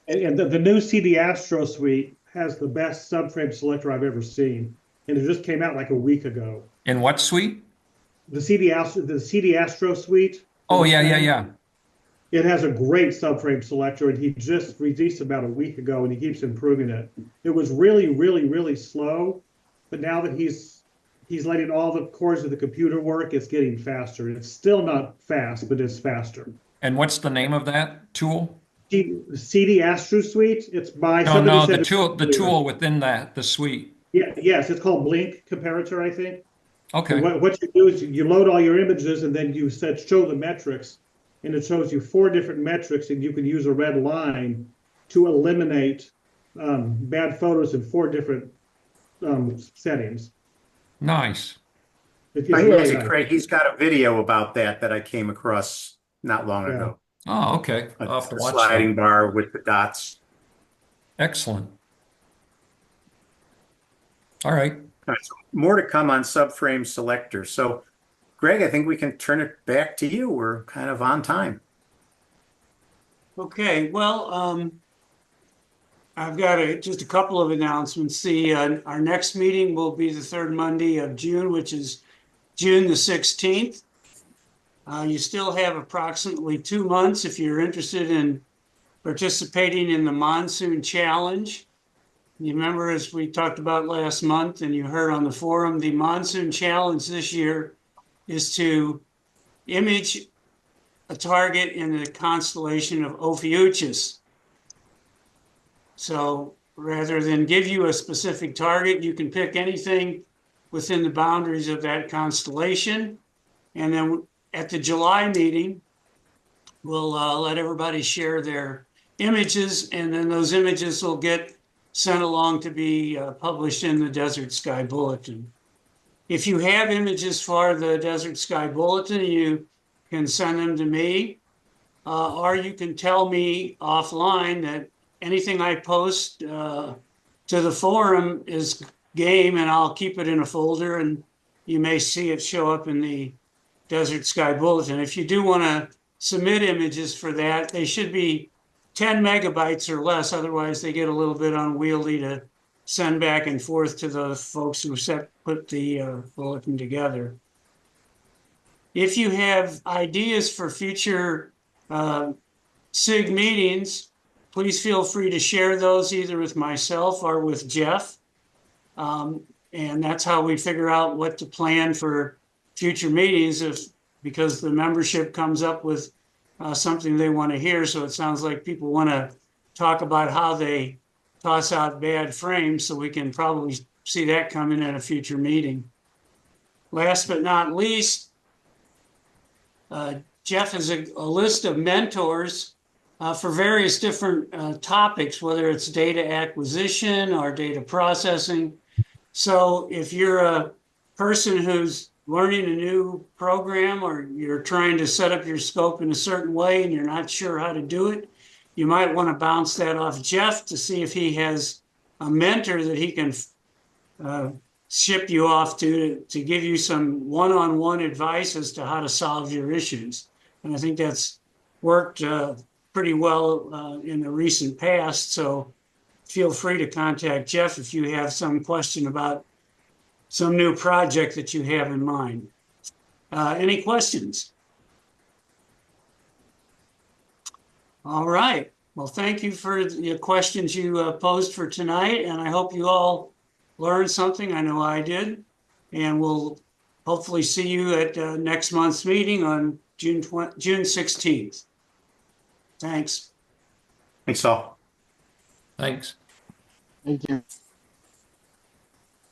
And the new CD Astro suite has the best subframe selector I've ever seen, and it just came out like a week ago. In what suite? The CD Astro suite. Oh yeah. It has a great subframe selector, and he just released about a week ago, and he keeps improving it. It was really, really, really slow, but now that he's letting all the cores of the computer work, it's getting faster. It's still not fast, but it's faster. And what's the name of that tool? CD Astro Suite. It's by no, the tool within the suite. Yeah, yes, it's called Blink Comparator, I think. Okay. What you do is you load all your images, and then you show the metrics, and it shows you 4 different metrics, and you can use a red line to eliminate bad photos in 4 different settings. Nice. Craig, he's got a video about that I came across not long ago. Oh, okay. I'll have to watch sliding that. bar with the dots. Excellent. All right. All right, so more to come on subframe selector. So, Greg, I think we can turn it back to you. We're kind of on time. Okay, well, I've got just a couple of announcements. Our next meeting will be the 3rd Monday of June, which is June the 16th. You still have approximately 2 months if you're interested in participating in the Monsoon Challenge. You remember, as we talked about last month and you heard on the forum, the Monsoon Challenge this year is to image a target in the constellation of Ophiuchus. So rather than give you a specific target, you can pick anything within the boundaries of that constellation. And then at the July meeting, we'll let everybody share their images, and then those images will get sent along to be published in the Desert Sky Bulletin. If you have images for the Desert Sky Bulletin, you can send them to me, or you can tell me offline that anything I post to the forum is game, and I'll keep it in a folder, and you may see it show up in the Desert Sky Bulletin. If you do want to submit images for that, they should be 10 megabytes or less. Otherwise, they get a little bit unwieldy to send back and forth to the folks who put the bulletin together. If you have ideas for future SIG meetings, please feel free to share those either with myself or with Jeff. And that's how we figure out what to plan for future meetings, because the membership comes up with something they want to hear. So it sounds like people want to talk about how they toss out bad frames, so we can probably see that coming at a future meeting. Last but not least, Jeff has a list of mentors for various different topics, whether it's data acquisition or data processing. So if you're a person who's learning a new program, or you're trying to set up your scope in a certain way and you're not sure how to do it, you might want to bounce that off Jeff to see if he has a mentor that he can ship you off to give you some one-on-one advice as to how to solve your issues. And I think that's worked pretty well in the recent past. So feel free to contact Jeff if you have some question about some new project that you have in mind. Any questions? All right. Well, thank you for the questions you posed for tonight, and I hope you all learned something. I know I did. And we'll hopefully see you at next month's meeting on June 16th. Thanks. Thanks all. Thanks. Thank you.